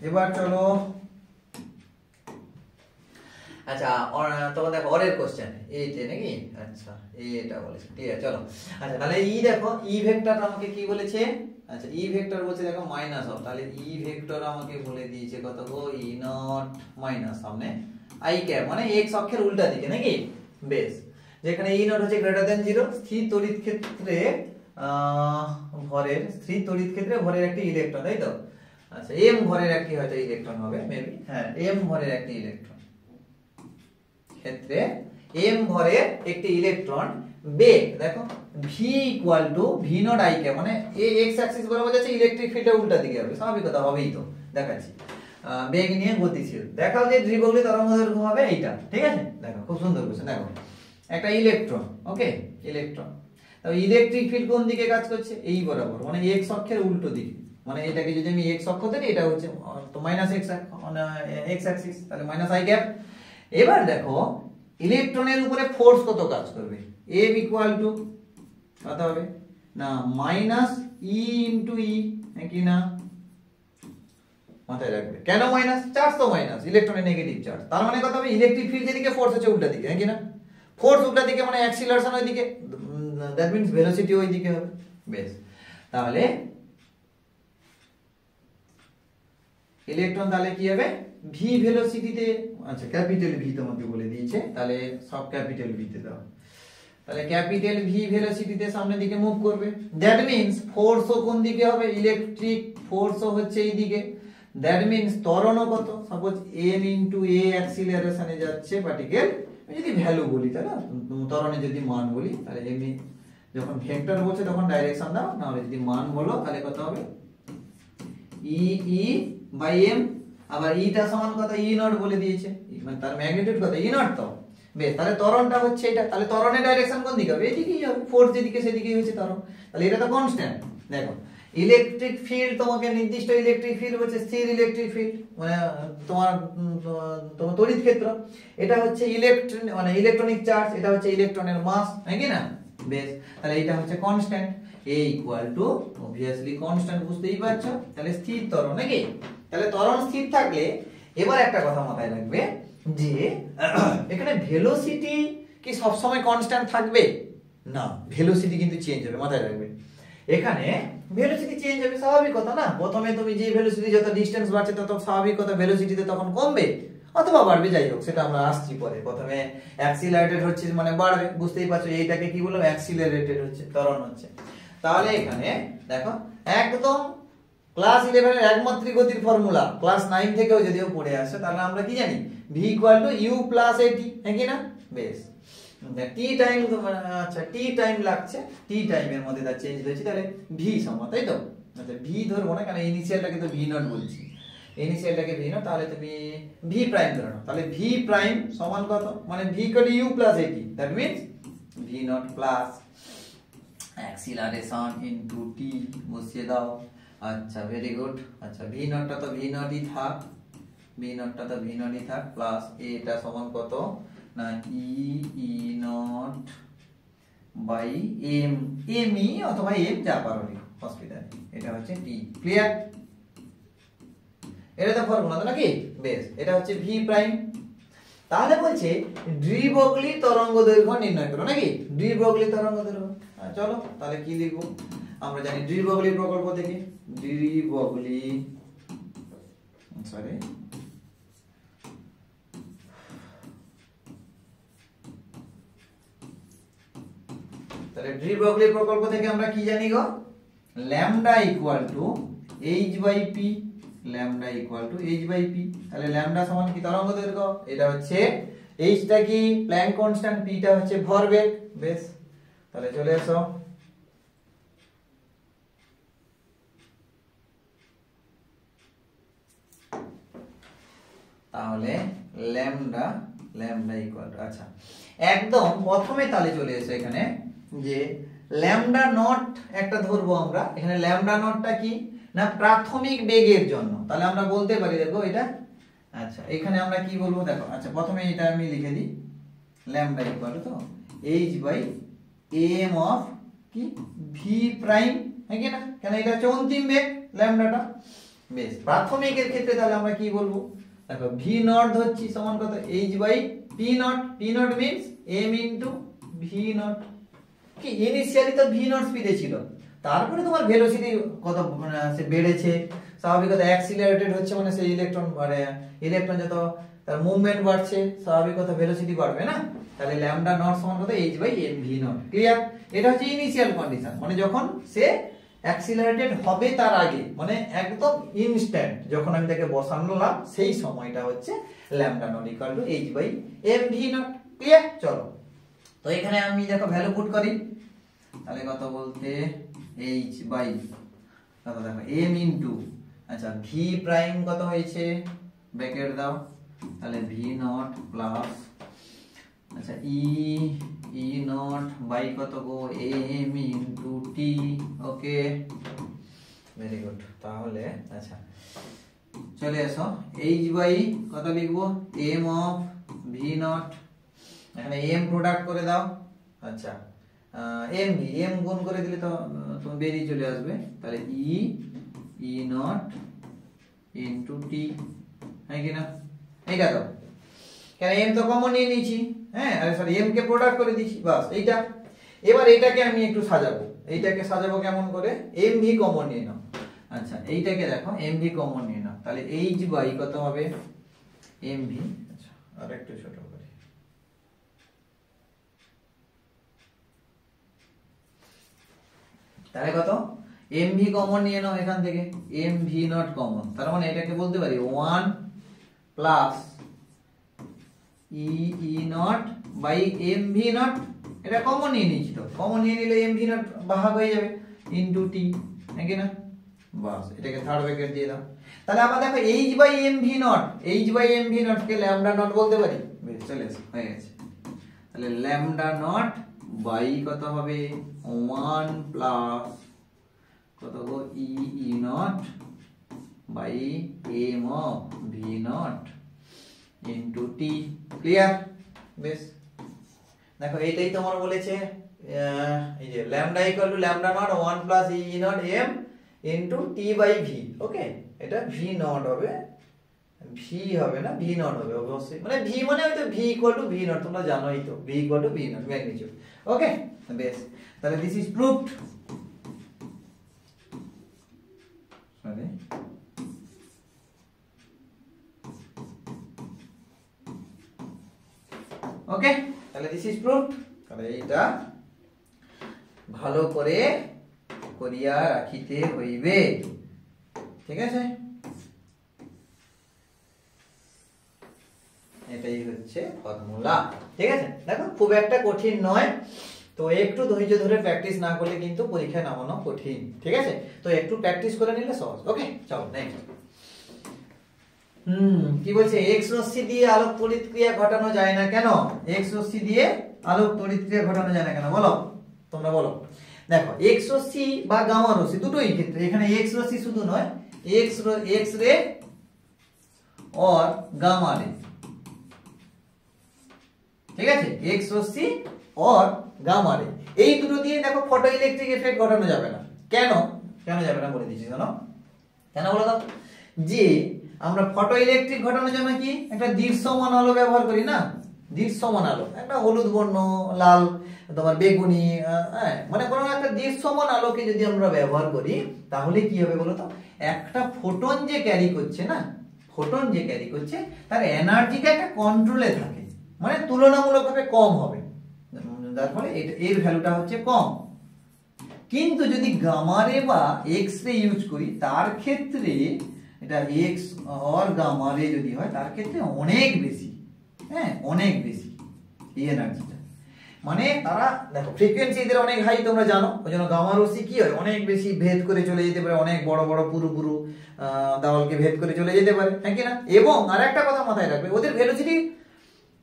এবার চলো আচ্ছা তখন দেখো অরের কোশ্চেন এইটা নাকি, আচ্ছা এটা বলেছে, ঠিক আছে চলো। আচ্ছা তাহলে ই দেখো ই ভেক্টর আমাকে কি বলেছে, আচ্ছা ই ভেক্টর বলছে দেখো মাইনাস অফ, তাহলে ই ভেক্টর আমাকে বলে দিয়েছে কত গো ই নট মাইনাস সামনে আই ক্যাপ মানে এক্স অক্ষের উল্টা দিকে নাকি, বেশ। যেখানে ই নট হচ্ছে গ্রেটার দ্যান 0, স্থির তড়িৎ ক্ষেত্রে ভরের স্থির তড়িৎ ক্ষেত্রে ভরের একটি ইলেকট্রন, তাই তো। আচ্ছা এম ভরের একটি হয়তো ইলেকট্রন হবে মেবি, হ্যাঁ এম ভরের একটি ইলেকট্রন ক্ষেত্রে এম ভরের একটি ইলেকট্রন বেগ দেখো V equal to V not I cap মানে এক্স অ্যাক্সিস বরাবর যাচ্ছে, ইলেকট্রিক ফিল্ডের উল্টা দিকে হবে, স্বাভাবিক কথা হবেই তো, দেখাচ্ছি। বেগ নিয়ে গতিশীল দেখাও যে ডি ব্রগলি তরঙ্গদৈর্ঘ্য হবে এইটা, ঠিক আছে। দেখো খুব সুন্দর কোশ্চেন, দেখো একটা ইলেকট্রন, ওকে ইলেকট্রন, তবে ইলেকট্রিক ফিল্ড কোন দিকে কাজ করছে, এই বরাবর মানে এক্স অক্ষের উল্টো দিকে, মানে এটাকে যদি আমি এক্স অক্ষ ধরি এটা হচ্ছে তো মাইনাস এক্স এক্স অ্যাক্সিস, তাহলে মাইনাস আই ক্যাপ। এবার দেখো ইলেকট্রনের উপরে ফোর্স কত কাজ করবে, এম ইকুয়াল টু কত হবে না মাইনাস ই ইনটু ই, কি না মাথায় রাখবে। কেন মাইনাস, চার্জ তো মাইনাস, ইলেকট্রনের নেগেটিভ চার্জ, তার মানে কত হবে ইলেকট্রিক ফিল্ড যেদিকে ফোর্স হচ্ছে উল্টা দিকে, কি না ফোর্স উল্টা দিকে মানে অ্যাক্সিলারেশন ওইদিকে, দ্যাট মিন্স ভেলোসিটি ওইদিকে হবে, বেশ। তাহলে ইলেকট্রন তাহলে কি হবে ভি ভেলোসিটিতে, আচ্ছা ক্যাপিটাল ভি তোমাকে বলে দিয়েছে, তাহলে সব ক্যাপিটাল ভি তে দাও, তাহলে ক্যাপিটাল ভি ভেলোসিটিতে সামনের দিকে মুভ করবে, দ্যাট মিন্স ফোর্সও কোন দিকে হবে, ইলেকট্রিক ফোর্সও হচ্ছে এই দিকে, দ্যাট মিন্স ত্বরণও কত, সাপোজ m ইনটু a অ্যাক্সিলারেশনে যাচ্ছে পার্টিকেল, যদি ভ্যালু বলি তাহলে ত্বরণে যদি মান বলি তাহলে এমনি যখন ভেক্টর বলছে তখন ডাইরেকশন দাও, না হলে যদি মান বলো তাহলে কত হবে ই ই বাই এম, আবার ইটা সমান কত ই নট বলে দিয়েছে, মানে তার ম্যাগনিটিউড কত ই নট, তো বেশ। তাহলে ত্বরণটা হচ্ছে এটা, তাহলে ত্বরণের ডাইরেকশন কোন দিকে হবে, এদিকেই হবে, ফোর্স যেদিকে সেদিকেই হচ্ছে ত্বরণ, তাহলে এটা তো কনস্ট্যান্ট। দেখো ইলেকট্রিক ফিল্ড তোমাকে নির্দিষ্ট ইলেকট্রিক ফিল্ড হচ্ছে স্থির ইলেকট্রিক ফিল্ড, মানে তোমার তোমার তড়িৎ ক্ষেত্র, এটা হচ্ছে ইলেকট্রন মানে ইলেকট্রনিক চার্জ, এটা হচ্ছে ইলেকট্রনের মাস, নাকি না, বেশ। তাহলে এটা হচ্ছে constant, a equal to obviously constant, বুঝতেই পারছো, তাহলে স্থির ত্বরণ নাকি। তাহলে ত্বরণ স্থির থাকলে এবার একটা কথা মাথায় রাখবে যে এখানে ভেলোসিটি কি সব সময় কনস্ট্যান্ট থাকবে না, ভেলোসিটি কিন্তু চেঞ্জ হবে, মাথায় রাখবে। এখানে ভেলোসিটি চেঞ্জ হবে, স্বাভাবিক কথা না, প্রথমে তুমি যে ভেলোসিটি যত ডিসটেন্স বাড়ছে তত স্বাভাবিক কথা ভেলোসিটিতে তখন কমবে অথবা বাড়বে, যাই হোক সেটা আমরা আসছি পরে। প্রথমে অ্যাক্সিলারেটেড হচ্ছে মানে বাড়বে, বুঝতেই পারছো, এইটাকে কি বললাম অ্যাক্সিলারেটেড হচ্ছে, ত্বরণ হচ্ছে। তাহলে এখানে দেখো একদম ক্লাস 11 এর একমাত্রিক গতির ফর্মুলা ক্লাস 9 থেকেও যদিও পড়ে আসছে, তাহলে আমরা কি জানি v equal to u plus at, হ্যাঁ কি না, বেশ। টি টাইম, আচ্ছা টি টাইম লাগছে, টি টাইমের মধ্যে তার চেঞ্জ হয়েছে, তাহলে v সমান, তাই তো। আচ্ছা v ধরবো না, কারণ ইনিশিয়ালটাকে তো v নট বলছি, ইনিশিয়ালটাকে v নট, তাহলে তুমি v প্রাইম ধরে নাও, তাহলে v প্রাইম সমান কত, মানে v equal to u plus at, that means v not plus acceleration into টি বসিয়ে দাও। আচ্ছা ভেরি গুড, আচ্ছা ভি নটটা তো ভি নটই থাক, ভি নটটা তো ভি নটই থাক, প্লাস এটা সমান কত না E E naught by M, M E অথবা এম যা পারো অসুবিধা নেই, এটা হচ্ছে টি, ক্লিয়ার। এটা তো ফর্মুলা তো নাকি, বেশ। এটা হচ্ছে ভি প্রাইম। তাহলে বলছে ডি ব্রগলি তরঙ্গ দৈর্ঘ্য নির্ণয় করো, নাকি ডি ব্রগলি তরঙ্গ দৈর্ঘ্য। চলো তাহলে কি লিখবো, আমরা জানি ডি ব্রগলি প্রকল্প থেকে, ডি ব্রগলি সরি তাহলে ডি ব্রগলি প্রকল্প থেকে আমরা কি জানি গো, lambda equal to H by P, lambda equal to H by P. তাহলে ল্যামডা সমান কি তরঙ্গ দৈর্ঘ্য, এটা হচ্ছে এইচটা কি প্ল্যাঙ্ক কনস্ট্যান্ট, পিটা হচ্ছে ভরবেগ, বেশ। তাহলে চলে এসো, তাহলে ল্যামডা, ল্যামডা ইকুয়াল টু, আচ্ছা একদম প্রথমে তাহলে চলে এসো এখানে যে ল্যামডা নট একটা ধরবো আমরা, এখানে ল্যামডা নটটা কি না প্রাথমিক বেগের জন্য, তাহলে আমরা বলতে পারি দেখো এটা, আচ্ছা এখানে আমরা কি বলবো দেখো, আচ্ছা প্রথমে এটা আমি লিখে দিই ল্যামডা ইকুয়াল টু তো এইচ বাই এম অফ কি ভি প্রাইম, হ্যাঁ কি না, কেন এটা হচ্ছে অন্তিম বেগ ল্যামডাটা, বেশ, প্রাথমিকের ক্ষেত্রে তাহলে আমরা কি বলবো? দেখো ভি নট ধরছি সমান কত, H by P naught. P naught means M into V naught. কি ইনিশিয়ালি তো ভি নট স্পিডে ছিল, তারপরে তোমার ভেলোসিটি কত সে বেড়েছে, স্বাভাবিকত অ্যাক্সিলারেটেড হচ্ছে মানে সেই ইলেকট্রন যত তার মুভমেন্ট বাড়ছে, স্বাভাবিকত ভেলোসিটি বাড়বে না। তাহলে ল্যামডা নট সমান কত, H by M V naught. Clear? এটা হচ্ছে ইনিশিয়াল কন্ডিশন, মানে যখন সে অ্যাক্সিলারেটেড হবে তার আগে, মানে একদম ইনস্ট্যান্ট যখন আমি তাকে বসালাম সেই সময়টা হচ্ছে lambda naught equal to H by M V naught. Clear? চলো তো এখানে আমি দেখো ভ্যালু পুট করি, তাহলে কত বলতে এইচ বাই কত দেখো এম ইন্টু, আচ্ছা ভি প্রাইম কত হয়েছে, ব্র্যাকেট দাও, তাহলে ভি নট প্লাস আচ্ছা ই নট বাই কত গো এম ইন্টু টি। ওকে, ভেরি গুড। তাহলে আচ্ছা চলে এসো, এইচ বাই কত লিখবো, এম অফ ভি নট, এখানে এম প্রোডাক্ট করে দাও, আচ্ছা এম ভি, এম গুণ করে দিলে তো তোমার বেরিয়ে চলে আসবে, তাহলে ই নট ইন্টু টি, হ্যাঁ কিনা? এইটা তো কেন এম তো কমন নিয়ে নিয়েছি, হ্যাঁ আরে সরি এম কে প্রোডাক্ট করে দিয়েছি, বাস এইটা। এবার এটাকে আমি একটু সাজাবো, এইটাকে সাজাবো কেমন করে, এম ভি কমন নিয়ে নাও। আচ্ছা এইটাকে দেখো এম ভি কমন নিয়ে নাও, তাহলে এইচ বাই কত হবে এম ভি, আচ্ছা আর একটু ছোট করি, তাহলে কত এম ভি কমন নিয়ে নাও এখান থেকে, এম ভি নট কমন, তার মানে এটাকে বলতে পারি 1 plus E naught by M V naught, এটা কমন নিয়ে নিয়েছি, তো কমন নিয়ে নিলে এম ভি নট ভাগ হয়ে যাবে ইনটু টি, নাকি না? বাস, এটাকে থার্ড ব্র্যাকেট দিয়ে দাও। তাহলে আমরা দেখো H by M V naught, H by M V naught কে ল্যামডা নট বলতে পারি, বেশ চলে এসে হয়ে গেছে। তাহলে ল্যামডা নট বাই কত হবে 1 প্লাস কত গো E naught by M of V naught into T. Clear? বেশ, দেখো এইটাই তোমার বলেছে এই যে lambda equal to lambda naught 1 plus E naught M into T by V. Okay, এটা ভি নট হবে, ভি হবে না ভি নট হবে অবশ্যই, মানে ভি মানে হয়তো V equal to V naught, তোমরা জানোই তো V equal to V naught magnitude. Okay, বেশ, তাহলে this is proved. Sorry okay, তাহলে দিস ইজ প্রুভড। তাহলে এইটা ভালো করে করিয়া রাখিতে হইবে, ঠিক আছে? এটাই হচ্ছে ফর্মুলা, ঠিক আছে? দেখো খুব একটা কঠিন নয়, তো একটু ধৈর্য ধরে প্র্যাকটিস না করলে কিন্তু পরীক্ষায় নামানো কঠিন, ঠিক আছে? তো একটু প্র্যাকটিস করে নিলে সহজ। ওকে, চলো নেক্সট। কি বলছে, এক্স রশ্মি দিয়ে আলোক তড়িৎ ক্রিয়া ঘটানো যায় না কেন? এক্স রশ্মি দিয়ে আলোক তড়িৎ ক্রিয়া ঘটানো যায় না কেন বলো, তোমরা বলো। দেখো এক্স রশ্মি বা গামা রশ্মি দুটোই ক্ষেত্রে, এখানে এক্স রশ্মি শুধু নয়, এক্স রে और গামা রে, ঠিক আছে? এক্স রশ্মি और গামা রে, এই দুটো দিয়ে দেখো ফটো ইলেকট্রিক এফেক্ট ঘটানো যাবে না। কেন কেন যাবে না বলে দিচ্ছি, জানো কেন বলো তো? যে আমরা ফটো ইলেকট্রিক ঘটানোর জন্য কি একটা দৃশ্যমান আলো ব্যবহার করি না, দৃশ্যমান আলো, একটা হলুদ বর্ণ, লাল, তোমার বেগুনি, মানে কোনো একটা দৃশ্যমান আলোকে যদি আমরা ব্যবহার করি তাহলে কি হবে বলো তো, একটা ফোটন যে ক্যারি করছে না, ফোটন যে ক্যারি করছে তার এনার্জিটা একটা কন্ট্রোলে থাকে, মানে তুলনামূলকভাবে কম হবে, যার ফলে এর ভ্যালুটা হচ্ছে কম। কিন্তু যদি গামা রে বা এক্স রে ইউজ করি তার ক্ষেত্রে এটা এক্স আর গামা রে যদি হয় তার ক্ষেত্রে অনেক বেশি, হ্যাঁ অনেক বেশি এই এনার্জিটা, মানে তারা দেখো ফ্রিকোয়েন্সি এদের অনেক হাই, তোমরা জানো, ওই জন্য গামা রশ্মি কি হয় অনেক বেশি ভেদ করে চলে যেতে পারে, অনেক বড় বড় পুরু পুরু দেওয়ালকে ভেদ করে চলে যেতে পারে, হ্যাঁ কি না? এবং আর একটা কথা মাথায় রাখবে, ওদের ভেলোসিটি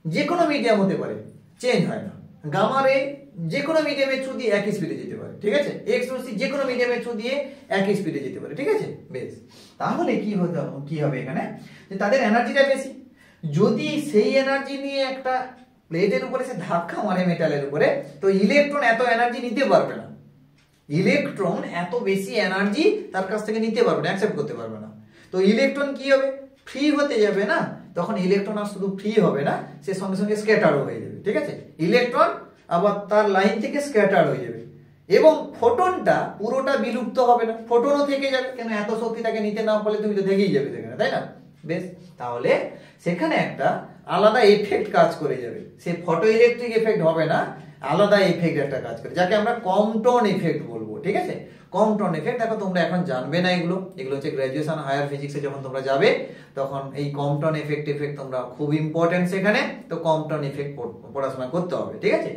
যে কোনো মিডিয়াম হতে পারে, চেঞ্জ হয় না। গামা রে যে কোনো মিডিয়ামের থ্রু দিয়ে একই স্পিডে যেতে পারে, ঠিক আছে? এক্স রশ্মি যে কোনো মিডিয়ামের থ্রু দিয়ে একই স্পিডে যেতে পারে, ঠিক আছে? বেশ, তাহলে কি হবে এখানে, যে তাদের এনার্জিটা বেশি। যদি সেই এনার্জি নিয়ে একটা প্লেটের উপরে সে ধাক্কা মারে মেটালের উপরে, তো ইলেকট্রন এত এনার্জি নিতে পারবে না, ইলেকট্রন এত বেশি এনার্জি তার কাছ থেকে নিতে পারবে না, অ্যাকসেপ্ট করতে পারবে না। তো ইলেকট্রন কি হবে, ফ্রি হতে যাবে না, তখন ইলেকট্রন আর শুধু ফ্রি হবে না, সে সঙ্গে সঙ্গে স্ক্যাটারও হয়ে যাবে, ঠিক আছে, ইলেকট্রন আবার তার লাইন থেকে স্ক্যাটার হয়ে যাবে, এবং ফোটনটা পুরোটা বিলুপ্ত হবে না, ফোটনও থেকে যাবে, কেন এত শক্তি তাকে নিতে না পারলে তুমি তো থেকেই যাবে সেখানে, তাই না? বেশ, তাহলে সেখানে একটা আলাদা এফেক্ট কাজ করে যাবে, সে ফটো ইলেকট্রিক এফেক্ট হবে না, আলাদা এফেক্ট একটা কাজ করে, যাকে আমরা কম্পটন এফেক্ট বলবো, ঠিক আছে। কম্পটন এফেক্ট দেখো তোমরা এখন জানবে না, এগুলো হচ্ছে গ্রাজুয়েশন হায়ার ফিজিক্সে যখন তোমরা যাবে তখন এই কম্পটন এফেক্ট তোমরা খুব ইম্পর্টেন্ট সেখানে, তো কম্পটন এফেক্ট পড়াশোনা করতে হবে, ঠিক আছে।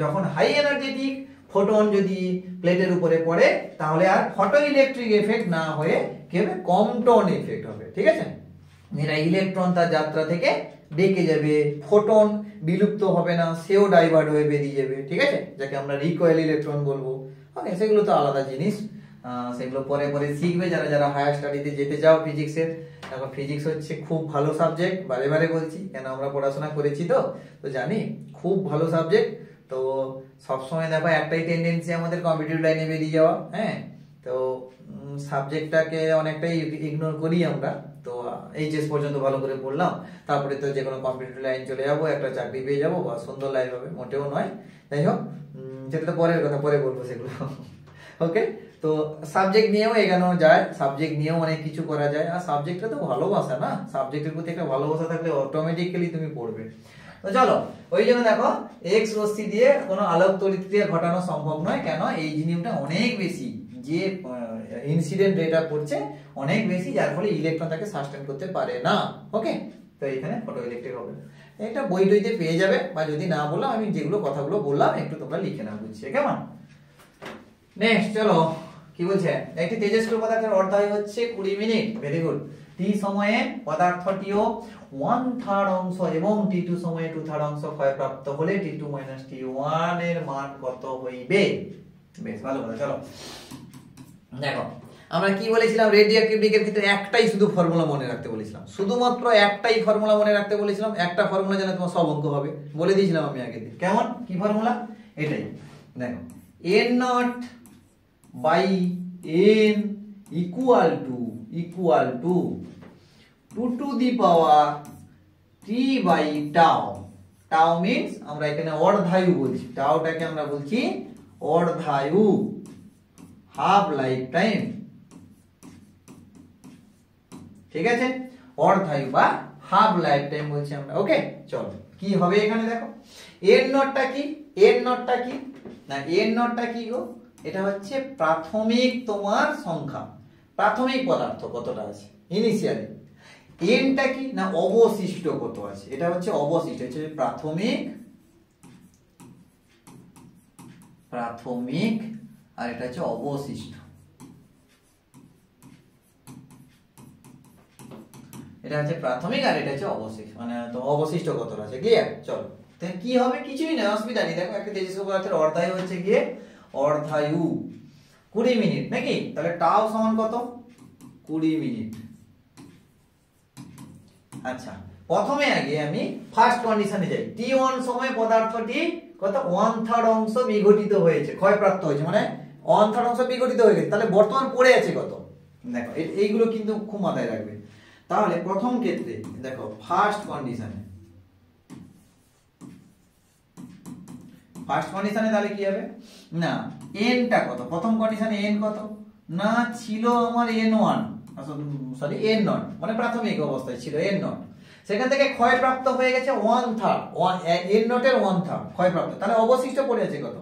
যখন হাই এনার্জেটিক ফোটন যদি প্লেটের উপরে পড়ে তাহলে আর ফটো ইলেকট্রিক এফেক্ট না হয়ে কি হবে, কম্পটন এফেক্ট হবে, ঠিক আছে। এরা ইলেকট্রন তার যাত্রা থেকে বেঁকে যাবে, ফোটন বিলুপ্ত হবে না, সেও ডাইভার্ট হয়ে বেরিয়ে যাবে, ঠিক আছে, যাকে আমরা রিকয়েল ইলেকট্রন বলবো। ওকে, সেগুলো তো আলাদা জিনিস, সেগুলো পরে পরে শিখবে যারা যারা হায়ার স্টাডিতে যেতে চাও ফিজিক্সের। এখন ফিজিক্স হচ্ছে খুব ভালো সাবজেক্ট, বারে বারে বলছি, কেন আমরা পড়াশোনা করেছি তো জানি খুব ভালো সাবজেক্ট। তো সবসময় দেখো একটাই টেন্ডেন্সি আমাদের কম্পিটিটিভ লাইনে বেরিয়ে যাওয়া, হ্যাঁ, তো সাবজেক্টটাকে অনেকটাই ইগনোর করি আমরা। তো এইচএস পর্যন্ত ভালো করে পড়লাম, তারপরে তো যে কোনো কম্পিটিটিভ লাইন চলে যাবো, একটা চাকরি পেয়ে যাবো বা সুন্দর লাইফ হবে, মোটেও নয়। যাই হোক, সেটা তো পরের কথা, পরে বলবো সেগুলো। ওকে, তো সাবজেক্ট নিয়েও এগানো যায়, সাবজেক্ট নিয়েও অনেক কিছু করা যায়, আর সাবজেক্টটা তো ভালোবাসা না, সাবজেক্টের প্রতি একটা ভালোবাসা থাকলে অটোমেটিক্যালি তুমি পড়বে। তো চলো, ওই জন্য দেখো এক্স রশ্মি দিয়ে কোনো আলোক তড়িৎক্রিয়া ঘটানো সম্ভব নয়, কেন, এই জিনিসটা অনেক বেশি, যে ইনসিডেন্ট রেটটা পড়ছে অনেক বেশি, যার ফলে ইলেকট্রন তাকে সাস্টেন করতে পারে না। ওকে, তো এখানে ফটো ইলেকট্রিক হবে, এটা বই টইতে পেয়ে যাবে, বা যদি না বললাম আমি যেগুলো কথাগুলো বললাম একটু তোমরা লিখে নাও, বুঝছে কেমন। নেক্সট চলো, কি বলছে, একটি তেজস্ক্রিয় পদার্থের অর্ধায়ু হচ্ছে 20 মিনিট, ভেরি গুড। টি সময়ে পদার্থটিও 1/3 অংশ এবং টি2 সময়ে 2/3 অংশ ক্ষয়প্রাপ্ত হলে টি2 - টি1 এর মান কত হইবে? বেশ ভালো কথা। চলো দেখো, আমরা কি বলেছিলাম, রেডিওঅ্যাক্টিভিটির ক্ষেত্রে একটাই শুধু ফর্মুলা মনে রাখতে বলেছিলাম, শুধুমাত্র একটাই ফর্মুলা মনে রাখতে বলেছিলাম, একটা ফর্মুলা জানা তোমার সব অঙ্ক হবে, বলে দিয়েছিলাম আমি আগের দিন। কেমন, কি ফর্মুলা? এটাই দেখো, n0/n equal to 2 to the power t/tau. tau means আমরা এখানে অর্ধায়ু বলছি, টাউটাকে আমরা বলছি অর্ধায়ু, হাফ লাইফ টাইম, ঠিক আছে, অর্ধায়ু বা হাফ লাইফ টাইম বলছি আমরা। ওকে, চলো কি হবে এখানে দেখো, n নটটা কি, n নটটা কি না, n নটটা কি গো, এটা হচ্ছে প্রাথমিক তোমার সংখ্যা, প্রাথমিক পদার্থ কতটা আছে ইনিশিয়ালি। এনটা কি না, অবশিষ্ট কত আছে, এটা হচ্ছে অবশিষ্ট, হচ্ছে প্রাথমিক, আর এটা হচ্ছে অবশিষ্ট, এটা হচ্ছে প্রাথমিক আর এটা হচ্ছে অবশিষ্ট, মানে তো অবশিষ্ট কতটা আছে, ক্লিয়ার। চলো তাহলে কি হবে, কিছুই না, অসুবিধা নেই। দেখো একটা তেজস্ক্রিয় পদার্থের অর্ধায়ু হচ্ছে গিয়ে, অর্ধায়ু 20 মিনিট নাকি, তাহলে টাও সমান কত, 20 মিনিট। আচ্ছা, প্রথমে আগে আমি ফার্স্ট কন্ডিশনে যাই, t1 সময় পদার্থটি কত, 1/3 অংশ বিঘটিত হয়েছে, ক্ষয়প্রাপ্ত হয়েছে, মানে 1/3 অংশ বিঘটিত হয়ে গেছে, তাহলে বর্তমান পড়ে আছে কত, দেখো এইগুলো কিন্তু খুব মাথায় রাখবে। তাহলে প্রথম ক্ষেত্রে দেখো, ফার্স্ট কন্ডিশনে তাহলে কি হবে না, এনটা কত, প্রথম কন্ডিশনে এন কত না ছিল আমার n1, সরি n0, মানে প্রাথমিক অবস্থায় ছিল n0, সেখান থেকে ক্ষয়প্রাপ্ত হয়ে গেছে 1/3, n0 এর 1/3 ক্ষয়প্রাপ্ত, তাহলে অবশিষ্ট পড়ে আছে কত,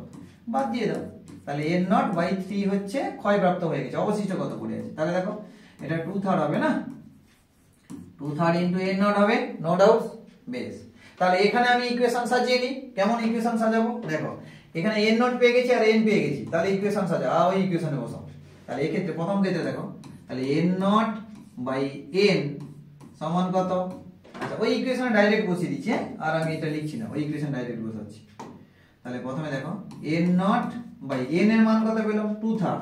বাদ দিয়ে দাও, তাহলে n0/3 হচ্ছে ক্ষয়প্রাপ্ত হয়ে গেছে, অবশিষ্ট কত পড়ে আছে, তাহলে দেখো এটা 2/3 হবে না, 2/3 ইনটু n0 হবে, নো ডাউট। বেশ, তাহলে এখানে আমি ইকুয়েশন সাজিয়ে নিই, কেমন ইকুয়েশন সাজাবো, দেখো এখানে n0 পেয়ে গেছি আর n পেয়ে গেছি, তাহলে ইকুয়েশন সাজাও, ওই ইকুয়েশনে বসাও। তাহলে এই ক্ষেত্রে প্রথম ক্ষেত্রে দেখো, তাহলে n0/n সমান কত, আচ্ছা ওই ইকুয়েশনে ডাইরেক্ট বসিয়ে দিচ্ছি, আর আমি এটা লিখছি না, ওই ইকুয়েশন ডাইরেক্ট বসাচ্ছি। তাহলে প্রথমে দেখো n0/n এর মান কত পেলাম, 2/3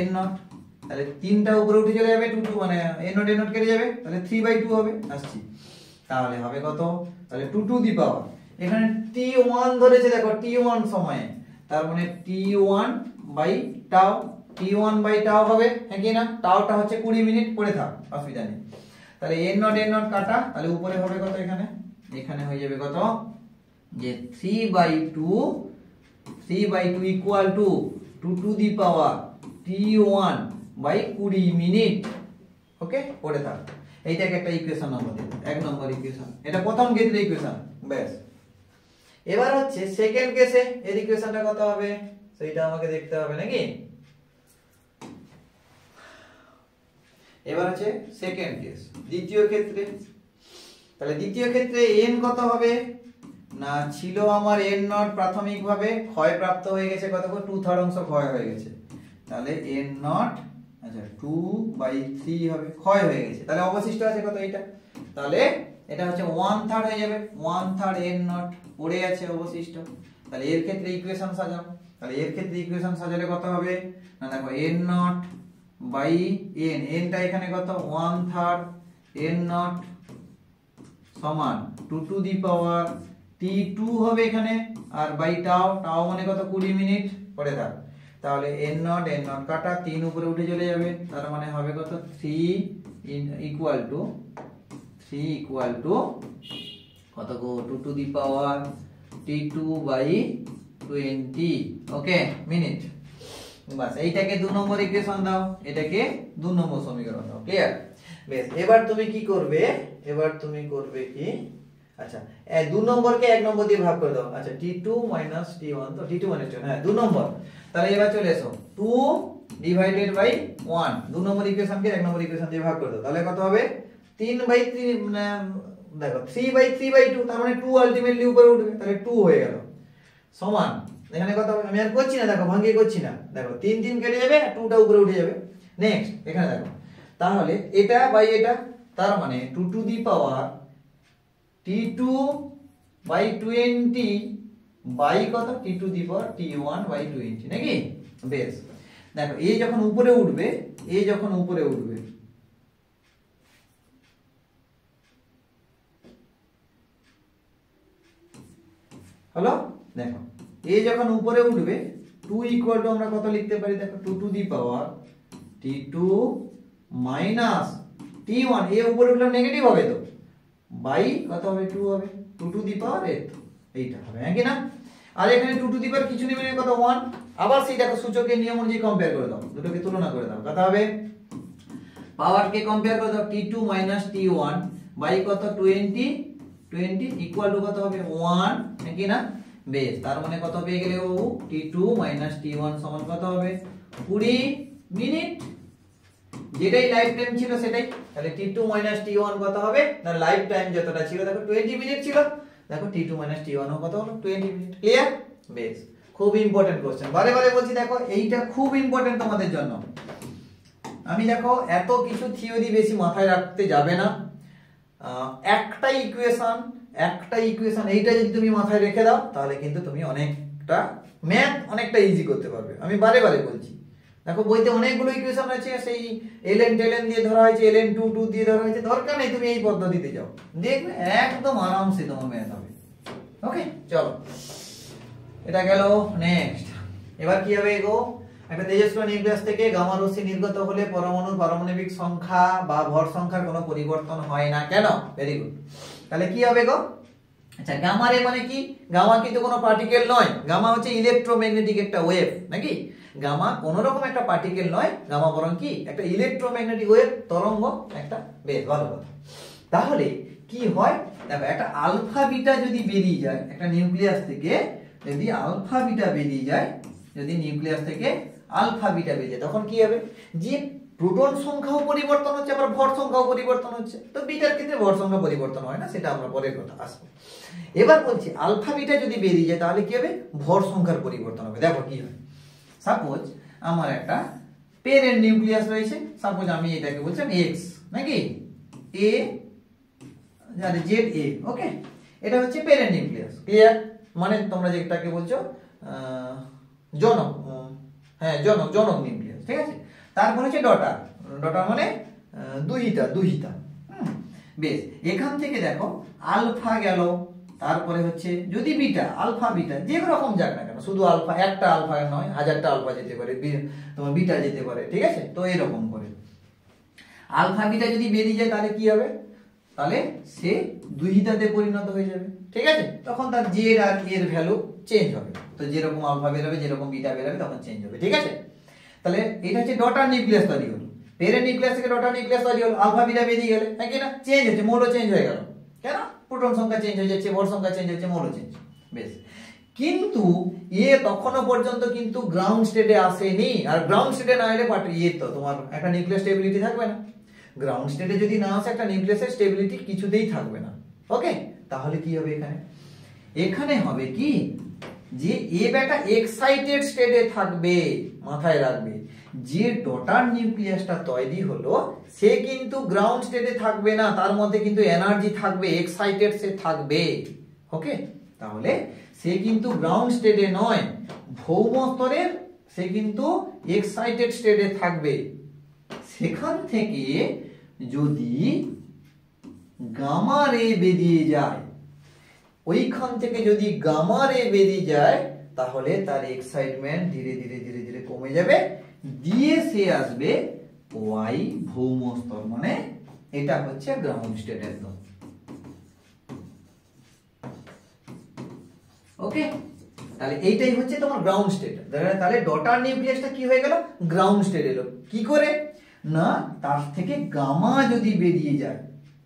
n0, তাহলে 3টা উপরে উঠে চলে যাবে, 2 মানে n0 কেটে যাবে, তাহলে 3/2 হবে, আসছি, তাহলে হবে কত, তাহলে 2 টু দি পাওয়ার, এখানে t1 ধরেছে দেখো, t1 সময়ে, তার মানে t1/tau t1 বাই টাও হবে, হ্যাঁ কি না? টাওটা হচ্ছে 20 মিনিট, পড়ে থাক, অসুবিধা নেই। তাহলে n0 কাটা, তাহলে উপরে হবে কত? এখানে হয়ে যাবে কত, যে 3/2 equal to 2 to the power t1 by 20 minute. Okay, পড়ে থাক। এইটাকে একটা ইকুয়েশন নাম্বার দিই, 1 নম্বর ইকুয়েশন। এটা প্রথম ক্ষেত্রে ইকুয়েশন, ব্যাস। এবার হচ্ছে সেকেন্ড কেসে এর ইকুয়েশনটা কত হবে সেটা আমাকে দেখতে হবে নাকি? এবার হচ্ছে সেকেন্ড কেস, দ্বিতীয় ক্ষেত্রে। তাহলে দ্বিতীয় ক্ষেত্রে n কত হবে না, ছিল আমার n0 প্রাথমিকভাবে ক্ষয়প্রাপ্ত হয়ে গেছে, কত? 2/3 অংশ ক্ষয় হয়ে গেছে। তাহলে n0 আচ্ছা 2/3 হবে, ক্ষয় হয়ে গেছে। তাহলে অবশিষ্ট আছে কত? এটা। তাহলে এটা হচ্ছে 1/3 হয়ে যাবে, 1/3 n0 পড়ে আছে অবশিষ্ট। তাহলে এর ক্ষেত্রে ইকুয়েশন সাজাও। তাহলে এর ক্ষেত্রে ইকুয়েশন সাজালে কত হবে না, দেখো n0 বাই n, nটা এখানে কত? 1/3 n0 সমান 2 টু দি পাওয়ার t2 হবে এখানে, আর বাই টাও, টাও মানে কত? 20 মিনিট, পড়ে থাক। তাহলে n0 কাটা, 3 উপরে উঠে চলে যাবে, তার মানে হবে কত? 3 ইকুয়াল টু কত গো? 2 to the power t2 by 20, okay, minute. বাস, এইটাকে 2 নম্বর ইকুয়েশন দাও, এটাকে 2 নম্বর সমীকরণ দাও, ক্লিয়ার? বেশ, এবার তুমি কি করবে? কি, আচ্ছা 2 নম্বরকে 1 নম্বর দিয়ে ভাগ করে দাও। আচ্ছা t2 t1, তো t2 t1, হ্যাঁ 2 নম্বর। তাহলে এবার চলে এসো, 2 ডিভাইডেড বাই 1, 2 নম্বর ইকুয়েশনকে 1 নম্বর ইকুয়েশন দিয়ে ভাগ করে দাও। তাহলে কত হবে? 3/3, দেখো 3/3/2, তার মানে 2 আলটিমেটলি উপরে উঠবে, তাহলে 2 হয়ে গেল, সমান এখানে কত হবে? আমি আর করছি না, দেখো ভাঙিয়ে করছি না, দেখো 3 কেটে যাবে, 2টা উপরে উঠে যাবে। নেক্সট এখানে দেখো, তাহলে এটা বাই এটা, তার মানে 2 to the power t2 by 20 by কত? t to the power t1 by 20, নাকি? বেশ, দেখো এই যখন উপরে উঠবে, হলো, দেখো এই যখন উপরে উঠবে 2 ইকুয়াল টু আমরা কত লিখতে পারি? দেখো 2 to the power t2 minus t1, এ উপরে উঠলে নেগেটিভ হবে তো, বাই কত হবে? 2 হবে, 2 টু দি পাওয়ার 8, এইটা হবে, হ্যাঁ কি না? আর এখানে 2 টু দি পাওয়ার কিছু নেই, কত? 1। আবার সেই দেখো সূচকের নিয়ম অনুযায়ী কম্পেয়ার করে দাও, দুটোকে তুলনা করে দাও, কত হবে? পাওয়ারকে কম্পেয়ার করে দাও, t2 মাইনাস t1 বাই কত? 20 ইকুয়াল টু কত হবে? 1, হ্যাঁ কি না? বেশ, তার মানে কত পেয়ে গেলে বাবু? t2 মাইনাস t1 সমান কত হবে? 20 মিনিট, যেটাই লাইফ টাইম ছিল সেটাই। তাহলে t2 মাইনাস t1 কত হবে না, লাইফ টাইম যতটা ছিল দেখো 20 মিনিট ছিল, দেখো t2 মাইনাস t1 কত হলো? 20 মিনিট, ক্লিয়ার? বেশ, খুব ইম্পর্টেন্ট কোশ্চেন, বারে বারে বলছি, দেখো এইটা খুব ইম্পর্টেন্ট তোমাদের জন্য। আমি দেখো এত কিছু থিওরি বেশি মাথায় রাখতে যাবে না, একটা ইকুয়েশন এইটা যদি তুমি মাথায় রেখে দাও, তাহলে কিন্তু তুমি অনেকটা ম্যাথ অনেকটা ইজি করতে পারবে। আমি বারে বারে বলছি, দেখো বইতে অনেকগুলো ইকুয়েশন আছে, সেই ln টেলন দিয়ে ধরা হয়েছে, ln 2 দিয়ে ধরা হয়েছে, দরকার নেই, তুমি এই পদ্ধতিতে যাও, দেখবে একদম আরামসে তোমার ম্যাথ হবে। ওকে, চলো এটা গেল। নেক্সট, এবার কি হবে গো? একটা তেজস্ক্রিয় নিউক্লিয়াস থেকে গামা রশ্মি নির্গত হলে পরমাণুর পারমাণবিক সংখ্যা বা ভর সংখ্যার কোনো পরিবর্তন হয় না কেন? Very good. তাহলে কি হবে গো? আচ্ছা, গামা রে মানে কি? গামা কিন্তু কোনো পার্টিকেল নয়, গামা হচ্ছে ইলেকট্রোম্যাগনেটিক একটা ওয়েভ, নাকি? গামা কোন রকম একটা পার্টিকেল নয়, গামা বরং কি একটা ইলেকট্রোম্যাগনেটিক ওয়েভ, তরঙ্গ একটা। বেশ, ভালো কথা। তাহলে কি হয় দেখো, একটা আলফা বিটা যদি বেরিয়ে যায় একটা নিউক্লিয়াস থেকে, যদি আলফা বিটা বেরিয়ে যায়, তখন কি হবে? যে প্রোটন সংখ্যাও পরিবর্তন হচ্ছে, আবার ভর সংখ্যাও পরিবর্তন হচ্ছে। তো বিটার ক্ষেত্রে ভর সংখ্যা পরিবর্তন হয় না, সেটা আমরা পরের কথা আসবো। এবার বলছি আলফা বিটা যদি বেরিয়ে যায়, তাহলে কি হবে? ভর সংখ্যার পরিবর্তন হবে। দেখো কি হয়, সাপোজ আমার একটা প্যারেন্ট নিউক্লিয়াস রয়েছে, সাপোজ আমি এটাকে বলছিলাম এক্স, নাকি? এ জেড এ, ওকে, এটা হচ্ছে প্যারেন্ট নিউক্লিয়াস, ক্লিয়ার? মানে তোমরা যেটাকে বলছো জনক, হ্যাঁ জনক নিউক্লিয়াস, ঠিক আছে? তারপর হচ্ছে ডটার মানে দুহিতা। বেশ, এখান থেকে দেখো আলফা গেল, তারপরে হচ্ছে যদি বিটা আলফা বিটা যে রকম যাক না কেন, শুধু আলফা একটা আলফা নয়, হাজারটা আলফা যেতে পারে, তোমার বিটা যেতে পারে, ঠিক আছে। তো এরকম করে আলফা বিটা যদি বেরিয়ে যায় তাহলে কি হবে, তাহলে সে দুইটাতে পরিণত হয়ে যাবে, ঠিক আছে। তখন তার জেড আর এর ভ্যালু চেঞ্জ হবে, তো যেরকম আলফা বেরোবে যেরকম বিটা বেরোবে তখন চেঞ্জ হবে, ঠিক আছে। তাহলে এটা হচ্ছে ডটার নিউক্লিয়াস তৈরি হলো, পেরেন্ট নিউক্লিয়াস থেকে ডটার নিউক্লিয়াস তৈরি হলো, আলফা বিটা বেরিয়ে গেলে, নাকি না চেঞ্জ হচ্ছে, মৌল চেঞ্জ হয়ে গেল, কেন প্রোটন সংখ্যা চেঞ্জ হয়ে যাচ্ছে, ভর সংখ্যা চেঞ্জ হচ্ছে, মৌল চেঞ্জ, বেশ। কিন্তু এ তখনও পর্যন্ত কিন্তু গ্রাউন্ড স্টেটে আসেনি, আর গ্রাউন্ড স্টেটে না এলে তো তোমার একটা নিউক্লিয়াস স্টেবিলিটি থাকবে না, গ্রাউন্ড স্টেটে যদি না আসে একটা নিউক্লিয়াসের স্টেবিলিটি কিছুতেই থাকবে না, ওকে। তাহলে কি হবে এখানে, এখানে হবে কি যে এ বেটা এক্সাইটেড স্টেটে থাকবে, মাথায় রাখবে যে ডটার নিউক্লিয়াসটা তৈরি হলো সে কিন্তু গ্রাউন্ড স্টেটে থাকবে না, তার মধ্যে কিন্তু এনার্জি থাকবে, এক্সাইটেড সে থাকবে, ওকে। তাহলে সে কিন্তু গ্রাউন্ড স্টেটে নয়, ভৌম স্তরের সে কিন্তু এক্সাইটেড স্টেটে থাকবে। সেখান থেকে যদি গামা রে বেরিয়ে যায়, ওইখান থেকে যদি গামা রে বেরিয়ে যায় তাহলে তার এক্সাইটমেন্ট ধীরে ধীরে ধীরে ধীরে কমে যাবে, দিয়ে সে আসবে ওয়াই ভৌম স্তর, মানে এটা হচ্ছে গ্রাউন্ড স্টেট একদম, ওকে। তাহলে এইটাই হচ্ছে তোমার গ্রাউন্ড স্টেট। তাহলে ডটার নিউক্লিয়াসটা কি হয়ে গেল, গ্রাউন্ড স্টেট এলো, কি করে না তার থেকে গামা যদি বেরিয়ে যায়,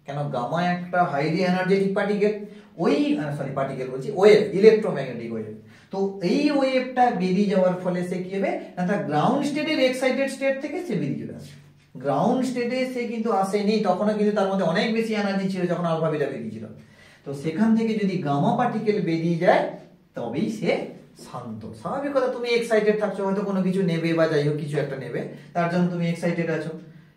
কেন গামা একটা হাইলি এনার্জেটিক পার্টিকেল, ওই পার্টিকেল বলছি ওয়েভ, ইলেকট্রোম্যাগনেটিক ওয়েভ, তো এই ওয়েভটা বেরিয়ে যাওয়ার ফলে সে কি হবে না তার গ্রাউন্ড স্টেটের এক্সাইটেড স্টেট থেকে সে বেরিয়ে চলে আসবে। গ্রাউন্ড স্টেটে সে কিন্তু আসেনি, তখনও কিন্তু তার মধ্যে অনেক বেশি এনার্জি ছিল যখন আলফা বিটা বেরিয়েছিল, তো সেখান থেকে যদি গামা পার্টিকেল বেরিয়ে যায় তবেই সে শান্ত। স্বাভাবিক কথা, তুমি এক্সাইটেড থাকছো, হয়তো কোনো কিছু নেবে বা যাই হোক কিছু একটা নেবে, তার জন্য তুমি এক্সাইটেড আছো,